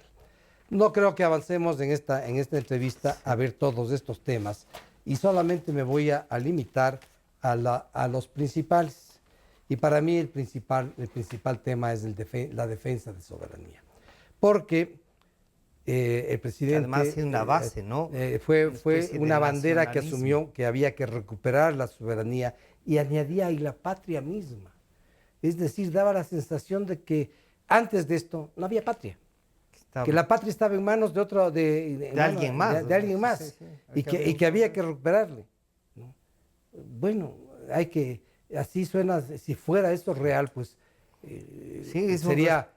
B: No creo que avancemos en esta entrevista a ver todos estos temas y solamente me voy a limitar a los principales. Y para mí el principal tema es la defensa de soberanía. Porque el presidente...
A: Además es una base, ¿no?
B: Fue una bandera que asumió que había que recuperar la soberanía y añadía ahí la patria misma. Es decir, daba la sensación de que antes de esto no había patria. Que la patria estaba en manos de alguien más. De alguien más. Sí. Y que había que recuperarle, ¿no? Bueno, así suena, si fuera esto real, pues sería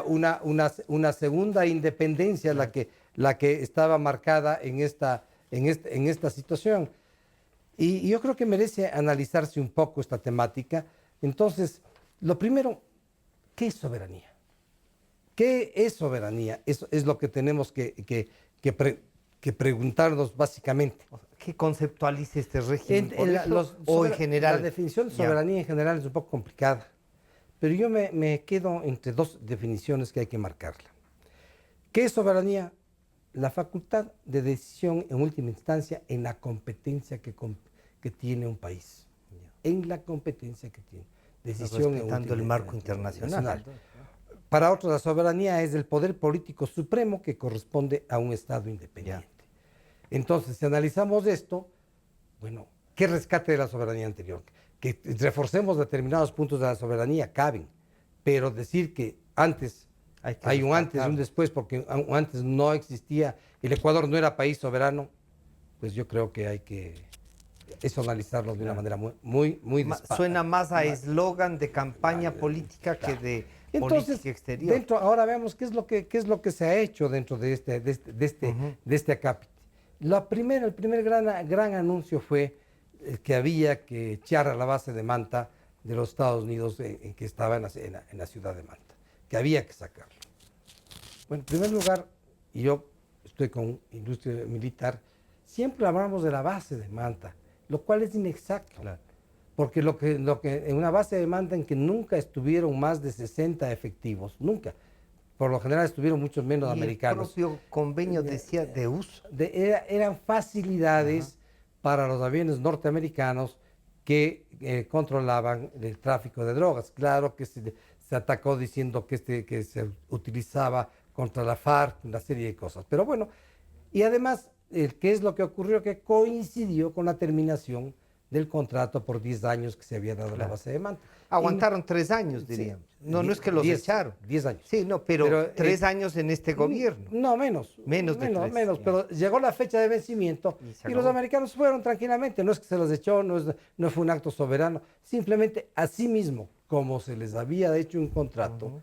B: una segunda independencia la que estaba marcada en esta situación. Y yo creo que merece analizarse un poco esta temática. Entonces, lo primero, ¿qué es soberanía? ¿Qué es soberanía? Eso es lo que tenemos que preguntarnos básicamente.
A: ¿Qué conceptualiza este régimen? ¿O en general?
B: La definición de soberanía en general es un poco complicada, pero yo me quedo entre dos definiciones que hay que marcarla. ¿Qué es soberanía? La facultad de decisión en última instancia en la competencia que tiene un país. En la competencia que tiene. Decisión
A: respetando el marco internacional.
B: Para otros, la soberanía es el poder político supremo que corresponde a un Estado independiente. Entonces, si analizamos esto, bueno, ¿qué rescate de la soberanía anterior? Que reforcemos determinados puntos de la soberanía, caben, pero decir que antes hay un antes y un después, porque antes no existía, el Ecuador no era país soberano, pues yo creo que hay que eso analizarlo de una manera muy
A: suena más a eslogan de campaña política que de política exterior.
B: Ahora veamos qué es lo que se ha hecho dentro de este acápite. El primer gran anuncio fue que había que echar a la base de Manta de los Estados Unidos que estaba en la ciudad de Manta, que había que sacarlo. Bueno, en primer lugar, y yo estoy con industria militar, siempre hablamos de la base de Manta, lo cual es inexacto. Claro. Porque lo que en una base de Manta en que nunca estuvieron más de 60 efectivos, nunca. Por lo general estuvieron muchos menos americanos.
A: El propio convenio decía de uso.
B: Eran facilidades para los aviones norteamericanos que controlaban el tráfico de drogas. Claro que se atacó diciendo que se utilizaba contra la FARC, una serie de cosas. Pero bueno, y además ¿qué es lo que ocurrió? Que coincidió con la terminación del contrato por 10 años que se había dado a la base de Manta.
A: Aguantaron 3 años, diríamos.
B: Sí,
A: no es que los echaron.
B: 10 años.
A: Sí, no, pero 3 años en este gobierno.
B: No, menos.
A: Menos de 3.
B: Menos, pero llegó la fecha de vencimiento y los americanos fueron tranquilamente. No es que se los echó, no fue un acto soberano. Simplemente, así mismo, como se les había hecho un contrato,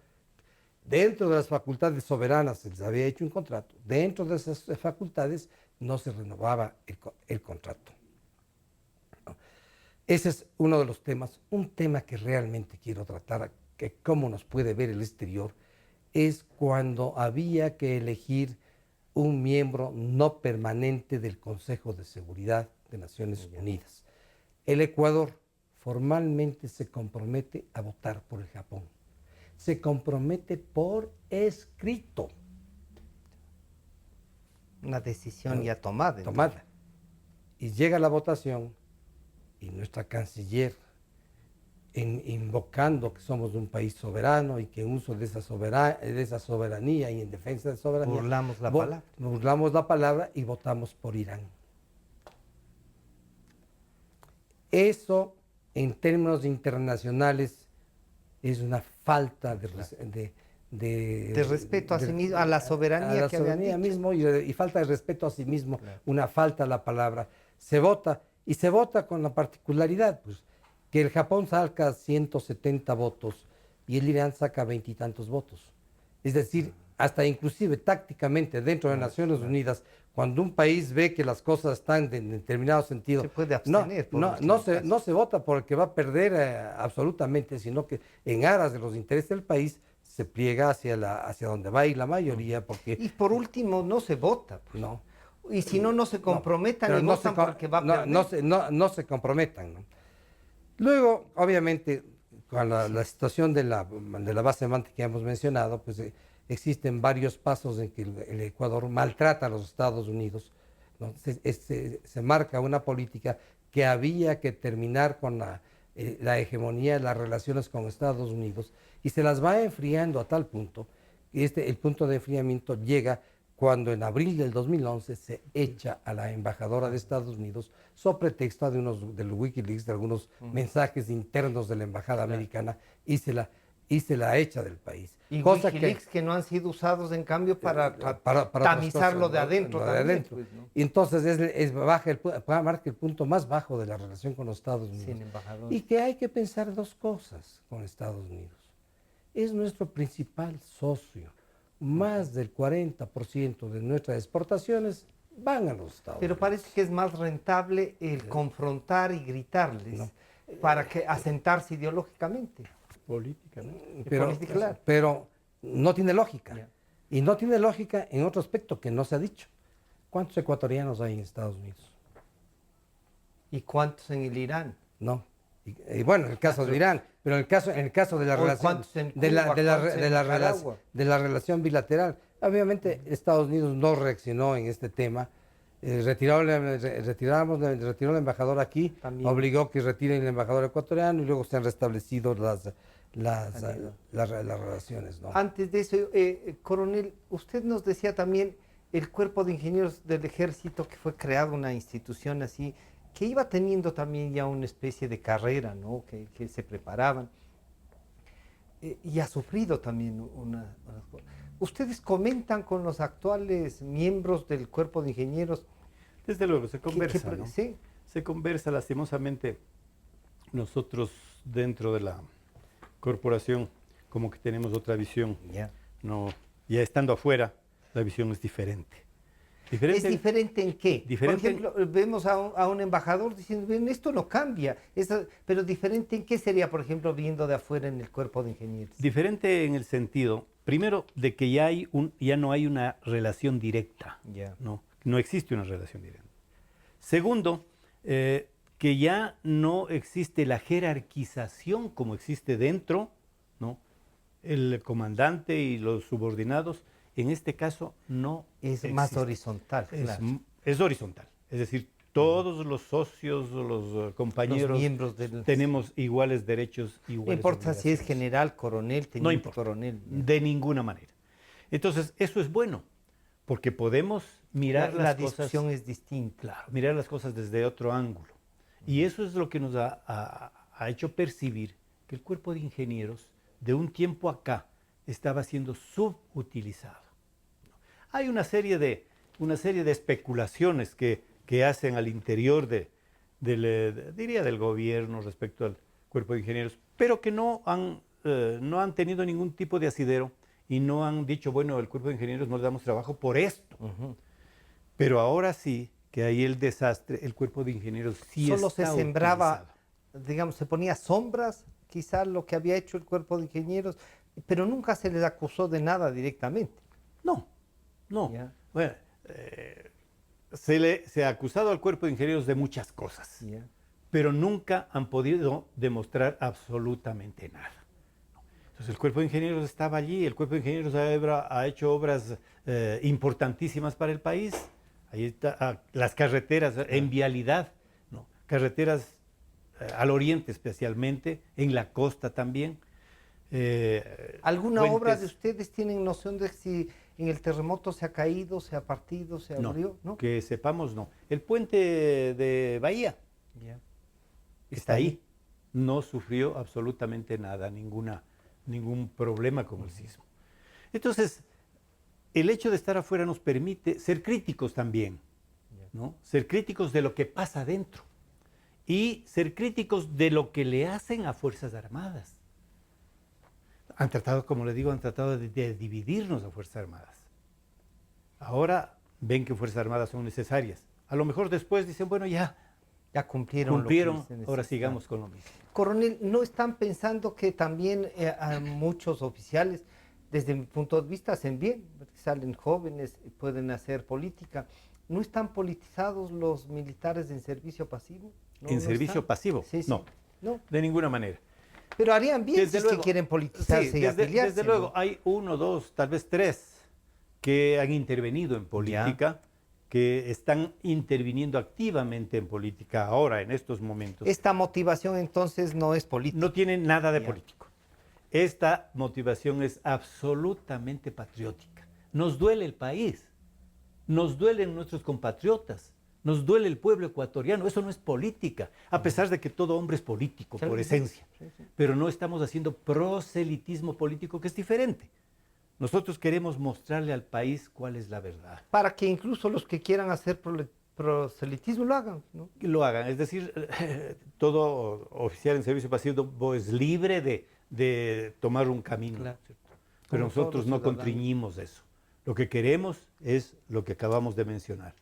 B: dentro de las facultades soberanas se les había hecho un contrato, dentro de esas facultades no se renovaba el contrato. Ese es uno de los temas. Un tema que realmente quiero tratar, que cómo nos puede ver el exterior, es cuando había que elegir un miembro no permanente del Consejo de Seguridad de Naciones Unidas. El Ecuador formalmente se compromete a votar por el Japón. Se compromete por escrito.
A: Una decisión ya tomada.
B: Tomada. Y llega la votación y nuestra canciller, invocando que somos un país soberano y que en uso de esa soberanía y en defensa de soberanía, burlamos la palabra y votamos por Irán. Eso, en términos internacionales, es una falta de
A: respeto a sí mismo, a la soberanía,
B: que habían dicho. Y falta de respeto a sí mismo, claro. Una falta a la palabra. Se vota, y se vota con la particularidad, pues, que el Japón saca 170 votos y el Irán saca 20 y tantos votos. Es decir, hasta inclusive tácticamente dentro de Naciones Unidas, cuando un país ve que las cosas están en determinado sentido,
A: se puede abstener.
B: No se vota por el que va a perder absolutamente, sino que en aras de los intereses del país se pliega hacia donde va a ir la mayoría. Porque,
A: y por último, no se vota. Pues.
B: No.
A: Y si no se comprometan y votan porque va a perder.
B: No se comprometan, ¿no? Luego, obviamente, con la situación de la base de Manta que hemos mencionado, pues existen varios pasos en que el Ecuador maltrata a los Estados Unidos, ¿no? Se marca una política que había que terminar con la hegemonía de las relaciones con Estados Unidos y se las va enfriando a tal punto que el punto de enfriamiento llega cuando en abril del 2011 se echa a la embajadora de Estados Unidos sobre pretexto de los Wikileaks, de algunos mensajes internos de la embajada americana, y se la echa del país.
A: Y Wikileaks que no han sido usados en cambio para tamizarlo de adentro. Pues, ¿no?
B: Y entonces marca el punto más bajo de la relación con los Estados Unidos. Y que hay que pensar dos cosas con Estados Unidos. Es nuestro principal socio. Más del 40% de nuestras exportaciones van a los Estados Unidos.
A: Pero parece que es más rentable el confrontar y gritarles para que asentarse ideológicamente.
C: Políticamente.
B: Pero no tiene lógica. Yeah. Y no tiene lógica en otro aspecto que no se ha dicho. ¿Cuántos ecuatorianos hay en Estados Unidos?
A: ¿Y cuántos en el Irán?
B: No. Y bueno, en el caso de Irán, pero en el caso de la relación de la relación bilateral, obviamente Estados Unidos no reaccionó en este tema. Retiró el embajador aquí, también obligó que retiren el embajador ecuatoriano y luego se han restablecido las relaciones, ¿no?
A: Antes de eso, coronel, usted nos decía también el Cuerpo de Ingenieros del Ejército, que fue creado una institución así, que iba teniendo también ya una especie de carrera, ¿no? Que se preparaban, y ha sufrido también unas cosas. ¿Ustedes comentan con los actuales miembros del Cuerpo de Ingenieros?
C: Desde luego, se conversa, ¿no?
A: ¿Sí?
C: Se conversa, lastimosamente, nosotros dentro de la corporación como que tenemos otra visión, ¿no? Ya estando afuera, la visión es diferente.
A: ¿Es diferente en qué?
C: Diferente.
A: Por ejemplo, vemos a un embajador diciendo, bien, esto no cambia, pero diferente en qué sería, por ejemplo, viendo de afuera en el Cuerpo de Ingenieros.
C: Diferente en el sentido, primero, de que ya no hay una relación directa, no existe una relación directa. Segundo, que ya no existe la jerarquización como existe dentro, ¿no? El comandante y los subordinados. En este caso no
A: es más horizontal.
C: Es horizontal, es decir, todos los socios, los compañeros,
A: los miembros
C: tenemos iguales derechos, iguales
A: no importa si es general, coronel, teniente,
C: no importa,
A: coronel.
C: De ninguna manera. Entonces, eso es bueno, porque podemos mirar
A: la
C: las cosas.
A: discusión es distinta.
C: Claro, mirar las cosas desde otro ángulo. Y eso es lo que nos ha hecho percibir que el cuerpo de ingenieros de un tiempo acá estaba siendo subutilizado. Hay una serie de especulaciones que hacen al interior diría del gobierno respecto al cuerpo de ingenieros, pero que no han tenido ningún tipo de asidero y no han dicho, bueno, el cuerpo de ingenieros no le damos trabajo por esto. Pero ahora sí que hay el desastre, el cuerpo de ingenieros sí
A: solo
C: está
A: se sembraba,
C: utilizado.
A: digamos, se ponía sombras, quizás lo que había hecho el cuerpo de ingenieros, pero nunca se les acusó de nada directamente.
C: No. Bueno, se ha acusado al cuerpo de ingenieros de muchas cosas, pero nunca han podido demostrar absolutamente nada. Entonces el cuerpo de ingenieros estaba allí, el cuerpo de ingenieros ha hecho obras importantísimas para el país. Ahí está, las carreteras en vialidad, ¿no? Carreteras al oriente especialmente, en la costa también.
A: ¿Alguna
C: puentes.
A: obra de ustedes tienen noción de si en el terremoto se ha caído, se ha partido, se abrió?
C: No, que sepamos no. El puente de Bahía está ahí. No sufrió absolutamente nada, ningún problema con el sismo. Entonces, el hecho de estar afuera nos permite ser críticos también, ¿no? Ser críticos de lo que pasa adentro y ser críticos de lo que le hacen a Fuerzas Armadas. Han tratado, como le digo, de dividirnos a Fuerzas Armadas. Ahora ven que Fuerzas Armadas son necesarias. A lo mejor después dicen, bueno, ya cumplieron, ahora sigamos con lo mismo.
A: Coronel, ¿no están pensando que también a muchos oficiales, desde mi punto de vista, hacen bien? Salen jóvenes y pueden hacer política. ¿No están politizados los militares en servicio pasivo?
C: ¿En servicio pasivo?
A: Sí, sí.
C: No, de ninguna manera.
A: Pero harían bien
C: Desde
A: si
C: luego,
A: es que quieren politizarse y afiliarse.
C: Desde luego, hay 1, 2, tal vez 3 que han intervenido en política, que están interviniendo activamente en política ahora, en estos momentos.
A: Esta motivación entonces no es política.
C: No tiene nada de político. Esta motivación es absolutamente patriótica. Nos duele el país, nos duelen nuestros compatriotas, nos duele el pueblo ecuatoriano. Eso no es política, a pesar de que todo hombre es político por esencia. Pero no estamos haciendo proselitismo político, que es diferente. Nosotros queremos mostrarle al país cuál es la verdad.
A: Para que incluso los que quieran hacer proselitismo lo hagan, ¿no?
C: Lo hagan, es decir, todo oficial en servicio pasivo es libre de tomar un camino. Claro. Pero nosotros no contriñimos eso. Lo que queremos es lo que acabamos de mencionar.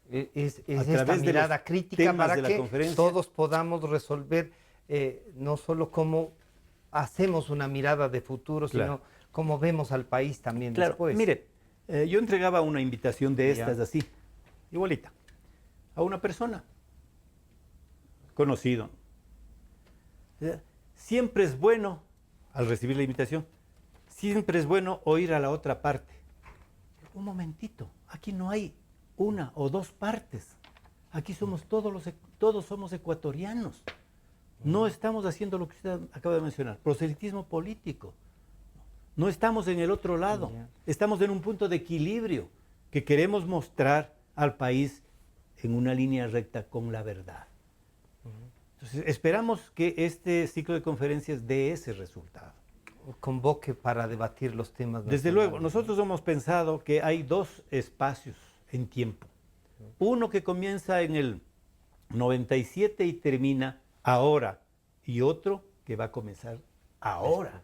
A: Es esta mirada crítica para que todos podamos resolver no solo cómo hacemos una mirada de futuro, sino cómo vemos al país también después.
C: Mire, yo entregaba una invitación de estas así, igualita, a una persona, conocido. Siempre es bueno, al recibir la invitación, siempre es bueno oír a la otra parte. Un momentito, aquí no hay 1 o 2 partes. Aquí somos todos somos ecuatorianos. No estamos haciendo lo que usted acaba de mencionar, proselitismo político. No estamos en el otro lado. Estamos en un punto de equilibrio que queremos mostrar al país en una línea recta con la verdad. Entonces, esperamos que este ciclo de conferencias dé ese resultado.
A: Convoque para debatir los temas.
C: Desde luego, nosotros hemos pensado que hay 2 espacios en tiempo. Uno que comienza en el 97 y termina ahora, y otro que va a comenzar ahora.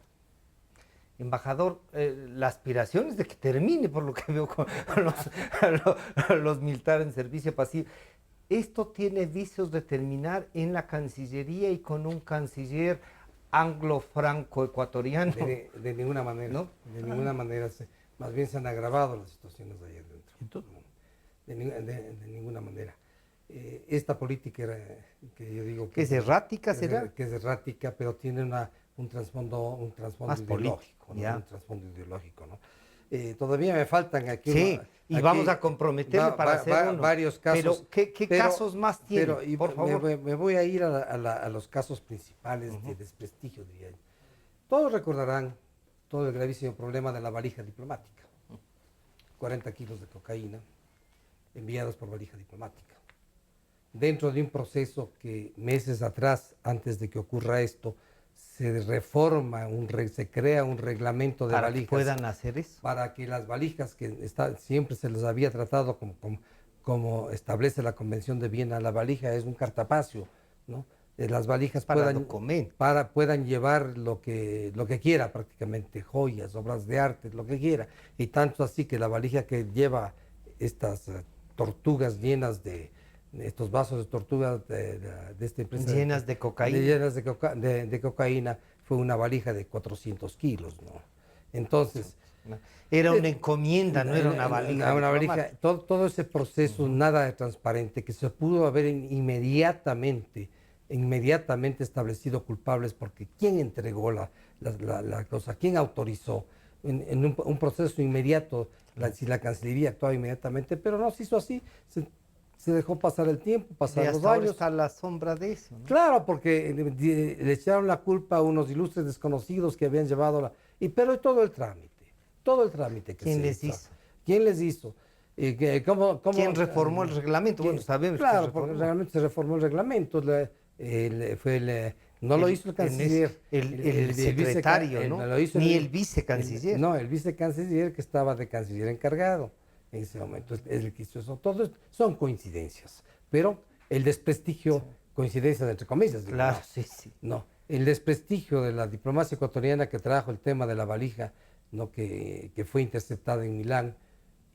A: Embajador, la aspiración es de que termine, por lo que veo con los militares en servicio pasivo. ¿Esto tiene vicios de terminar en la Cancillería y con un canciller anglo-franco-ecuatoriano?
B: De ninguna manera, ¿no? De ninguna manera. Más bien se han agravado las situaciones de ayer dentro. De ninguna manera. Esta política que yo digo
A: que es errática, ¿será?
B: Que es errática, pero tiene un trasfondo
A: más
B: ideológico, ¿no? Un trasfondo ideológico, ¿no? Todavía me faltan aquí.
A: Y vamos a comprometerle para hacer
B: varios casos.
A: Pero, ¿qué casos más tiene?
B: Por favor. Me voy a ir a los casos principales de desprestigio, diría yo. Todos recordarán todo el gravísimo problema de la valija diplomática. 40 kilos de cocaína enviados por valija diplomática. Dentro de un proceso que meses atrás, antes de que ocurra esto, se reforma, se crea un reglamento de valijas.
A: Para que puedan hacer eso.
B: Para que las valijas que siempre se les había tratado como establece la Convención de Viena, la valija es un cartapacio, ¿no? Las valijas puedan llevar lo que quiera prácticamente, joyas, obras de arte, lo que quiera. Y tanto así que la valija que lleva estas tortugas llenas de estos vasos de tortugas de esta empresa
A: llenas de cocaína,
B: llenas de cocaína, fue una valija de 400 kilos, ¿no? Entonces
A: era una encomienda, no era una valija.
B: Una valija, todo ese proceso nada de transparente, que se pudo haber inmediatamente establecido culpables, porque ¿quién entregó la cosa? ¿Quién autorizó? En un proceso inmediato, si la Cancillería actuaba inmediatamente, pero no se hizo así. Se dejó pasar el tiempo, pasaron los años.
A: Está a la sombra de eso, ¿no?
B: Claro, porque le echaron la culpa a unos ilustres desconocidos que habían llevado pero todo el trámite que
A: ¿Quién les hizo?
B: ¿Quién les hizo?
A: ¿Quién reformó el reglamento? Bueno, sabemos.
B: Claro, porque realmente se reformó el reglamento. No lo hizo el canciller.
A: El secretario, ¿no? Ni el vicecanciller.
B: No, el vicecanciller, que estaba de canciller encargado en ese momento, es el que hizo eso. Todo son coincidencias, pero el desprestigio, coincidencias entre comillas.
A: Claro, sí.
B: No, el desprestigio de la diplomacia ecuatoriana que trajo el tema de la valija, ¿no? que fue interceptada en Milán,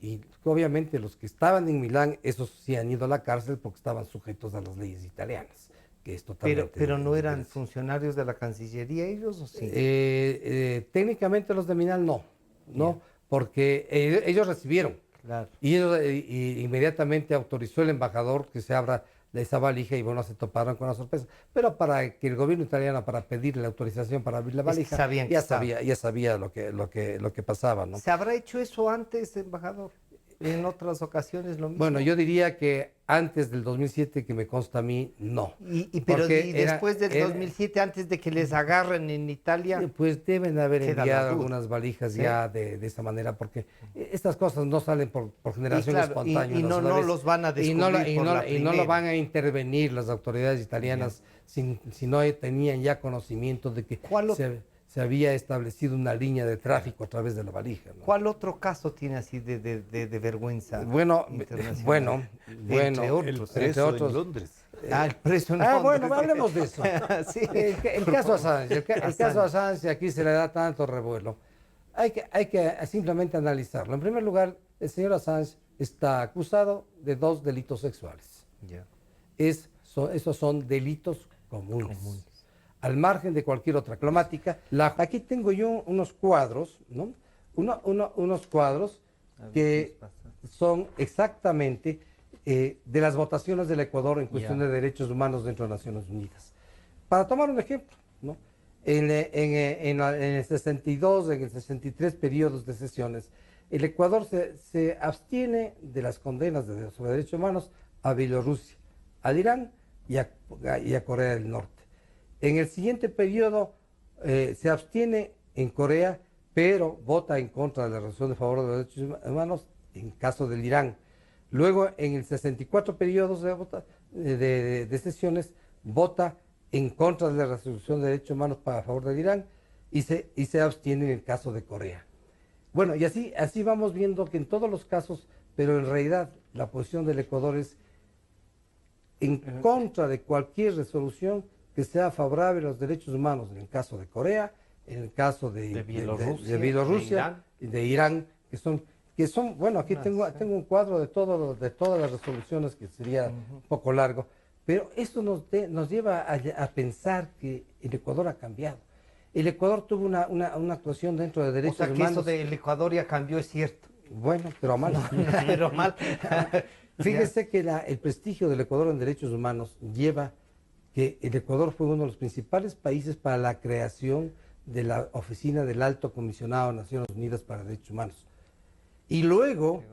B: y obviamente los que estaban en Milán, esos sí han ido a la cárcel porque estaban sujetos a las leyes italianas. Que es totalmente
A: pero no eran funcionarios de la Cancillería ellos, ¿o sí?
B: Técnicamente los de Milán no, porque ellos recibieron.
A: Claro.
B: Y inmediatamente autorizó el embajador que se abra de esa valija, y bueno, se toparon con la sorpresa. Pero para que el gobierno italiano, para pedirle la autorización para abrir la valija, ya sabía lo que pasaba, ¿no?
A: ¿Se habrá hecho eso antes, embajador? En otras ocasiones lo mismo.
B: Bueno, yo diría que antes del 2007, que me consta a mí, no.
A: Pero después del 2007, antes de que les agarren en Italia...
B: Pues deben haber enviado algunas valijas ya de esa manera, porque estas cosas no salen por generación espontánea.
A: Y no los van a descubrir
B: y no lo van a intervenir las autoridades italianas si no tenían ya conocimiento de que se había establecido una línea de tráfico a través de la valija, ¿no?
A: ¿Cuál otro caso tiene así de vergüenza
B: internacional? Entre otros.
C: En Londres.
A: El preso en Londres.
B: Bueno, hablemos de eso.
A: Sí.
B: El caso Assange. El caso Assange, aquí se le da tanto revuelo. Hay que simplemente analizarlo. En primer lugar, el señor Assange está acusado de 2 delitos sexuales. Esos son delitos comunes. Al margen de cualquier otra cromática. Aquí tengo yo unos cuadros, ¿no? Unos cuadros que son exactamente de las votaciones del Ecuador en cuestión de derechos humanos dentro de Naciones Unidas. Para tomar un ejemplo, ¿no? En el 62, en el 63 periodos de sesiones, el Ecuador se abstiene de las condenas sobre derechos humanos a Bielorrusia, al Irán y a Corea del Norte. En el siguiente periodo se abstiene en Corea, pero vota en contra de la resolución de favor de los derechos humanos en caso del Irán. Luego, en el 64 periodos de sesiones, vota en contra de la resolución de derechos humanos a favor del Irán y se abstiene en el caso de Corea. Bueno, y así vamos viendo que en todos los casos, pero en realidad la posición del Ecuador es en contra de cualquier resolución que sea favorable a los derechos humanos, en el caso de Corea, en el caso de Bielorrusia, de Irán, que son bueno, aquí tengo un cuadro de todas las resoluciones, que sería un poco largo, pero esto nos lleva a pensar que el Ecuador ha cambiado. El Ecuador tuvo una actuación dentro de derechos humanos. O sea, que
A: eso del Ecuador ya cambió, es cierto.
B: Bueno, pero mal.
A: Pero mal.
B: Fíjese que el prestigio del Ecuador en derechos humanos lleva que el Ecuador fue uno de los principales países para la creación de la Oficina del Alto Comisionado de Naciones Unidas para Derechos Humanos. Y luego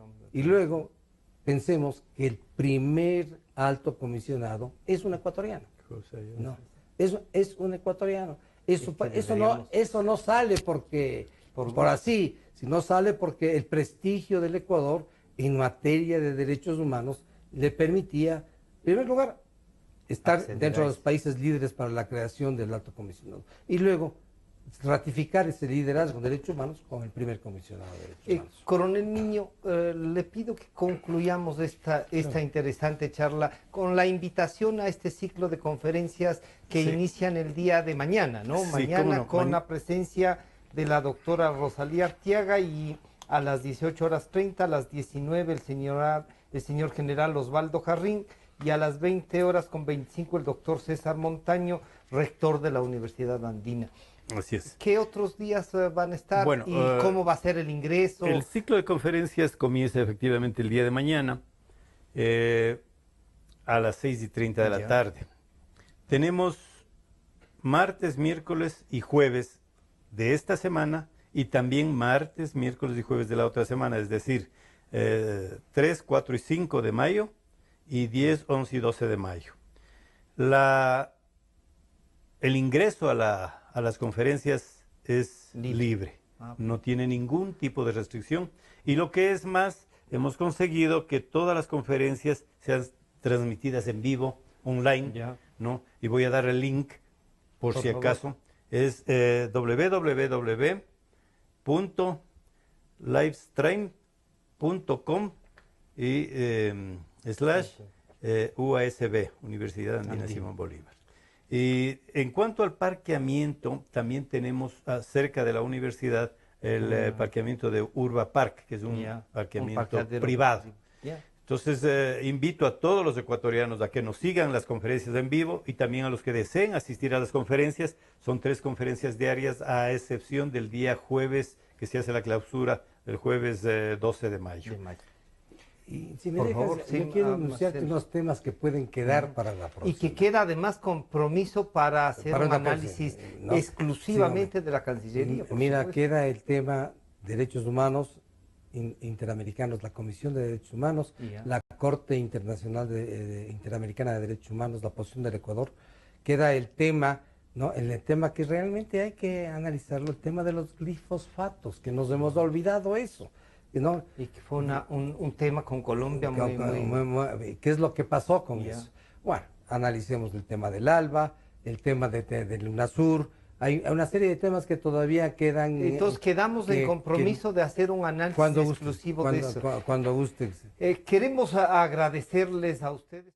B: pensemos que el primer alto comisionado es un ecuatoriano. No, es un ecuatoriano. Eso no sale porque por así, si no sale porque el prestigio del Ecuador en materia de derechos humanos le permitía, en primer lugar, estar dentro de los países líderes para la creación del alto comisionado. Y luego, ratificar ese liderazgo de derechos humanos con el primer comisionado de derechos humanos.
A: Coronel Niño, le pido que concluyamos esta interesante charla con la invitación a este ciclo de conferencias que inician el día de mañana, ¿no? Mañana con la presencia de la doctora Rosalía Arteaga y a las 18:30, a las 19 el señor general Osvaldo Jarrín y a las 20:25 el doctor César Montaño, rector de la Universidad Andina.
C: Así es.
A: ¿Qué otros días van a estar y cómo va a ser el ingreso?
C: El ciclo de conferencias comienza efectivamente el día de mañana a las 6:30 de la tarde. Tenemos martes, miércoles y jueves de esta semana y también martes, miércoles y jueves de la otra semana, es decir, 3, 4 y 5 de mayo y 10, 11 y 12 de mayo. El ingreso a las conferencias es libre, no tiene ningún tipo de restricción y lo que es más, hemos conseguido que todas las conferencias sean transmitidas en vivo, online, ¿no? Y voy a dar el link por si acaso, es www.livestream.com y /UASB, Universidad Andina Simón Bolívar. Y en cuanto al parqueamiento, también tenemos cerca de la universidad el parqueamiento de Urba Park, que es un parqueamiento privado. Entonces, invito a todos los ecuatorianos a que nos sigan las conferencias en vivo y también a los que deseen asistir a las conferencias. Son 3 conferencias diarias, a excepción del día jueves, que se hace la clausura, el jueves 12 de mayo.
B: Y si me dejas, yo quiero anunciarte unos temas que pueden quedar para la próxima.
A: Y que queda además compromiso para hacer un análisis exclusivamente de la Cancillería.
B: Mira, queda el tema derechos humanos interamericanos, la Comisión de Derechos Humanos, la Corte Internacional Interamericana de Derechos Humanos, la posición del Ecuador. Queda el tema, ¿no? El tema que realmente hay que analizarlo, el tema de los glifosfatos, que nos hemos olvidado eso. ¿No?
A: Y que fue un tema con Colombia
B: ¿Qué es lo que pasó con eso? Bueno, analicemos el tema del ALBA, el tema del UNASUR. Hay una serie de temas que todavía quedan.
A: Entonces quedamos en compromiso de hacer un análisis exclusivo de eso.
B: Cuando guste.
A: Queremos agradecerles a ustedes.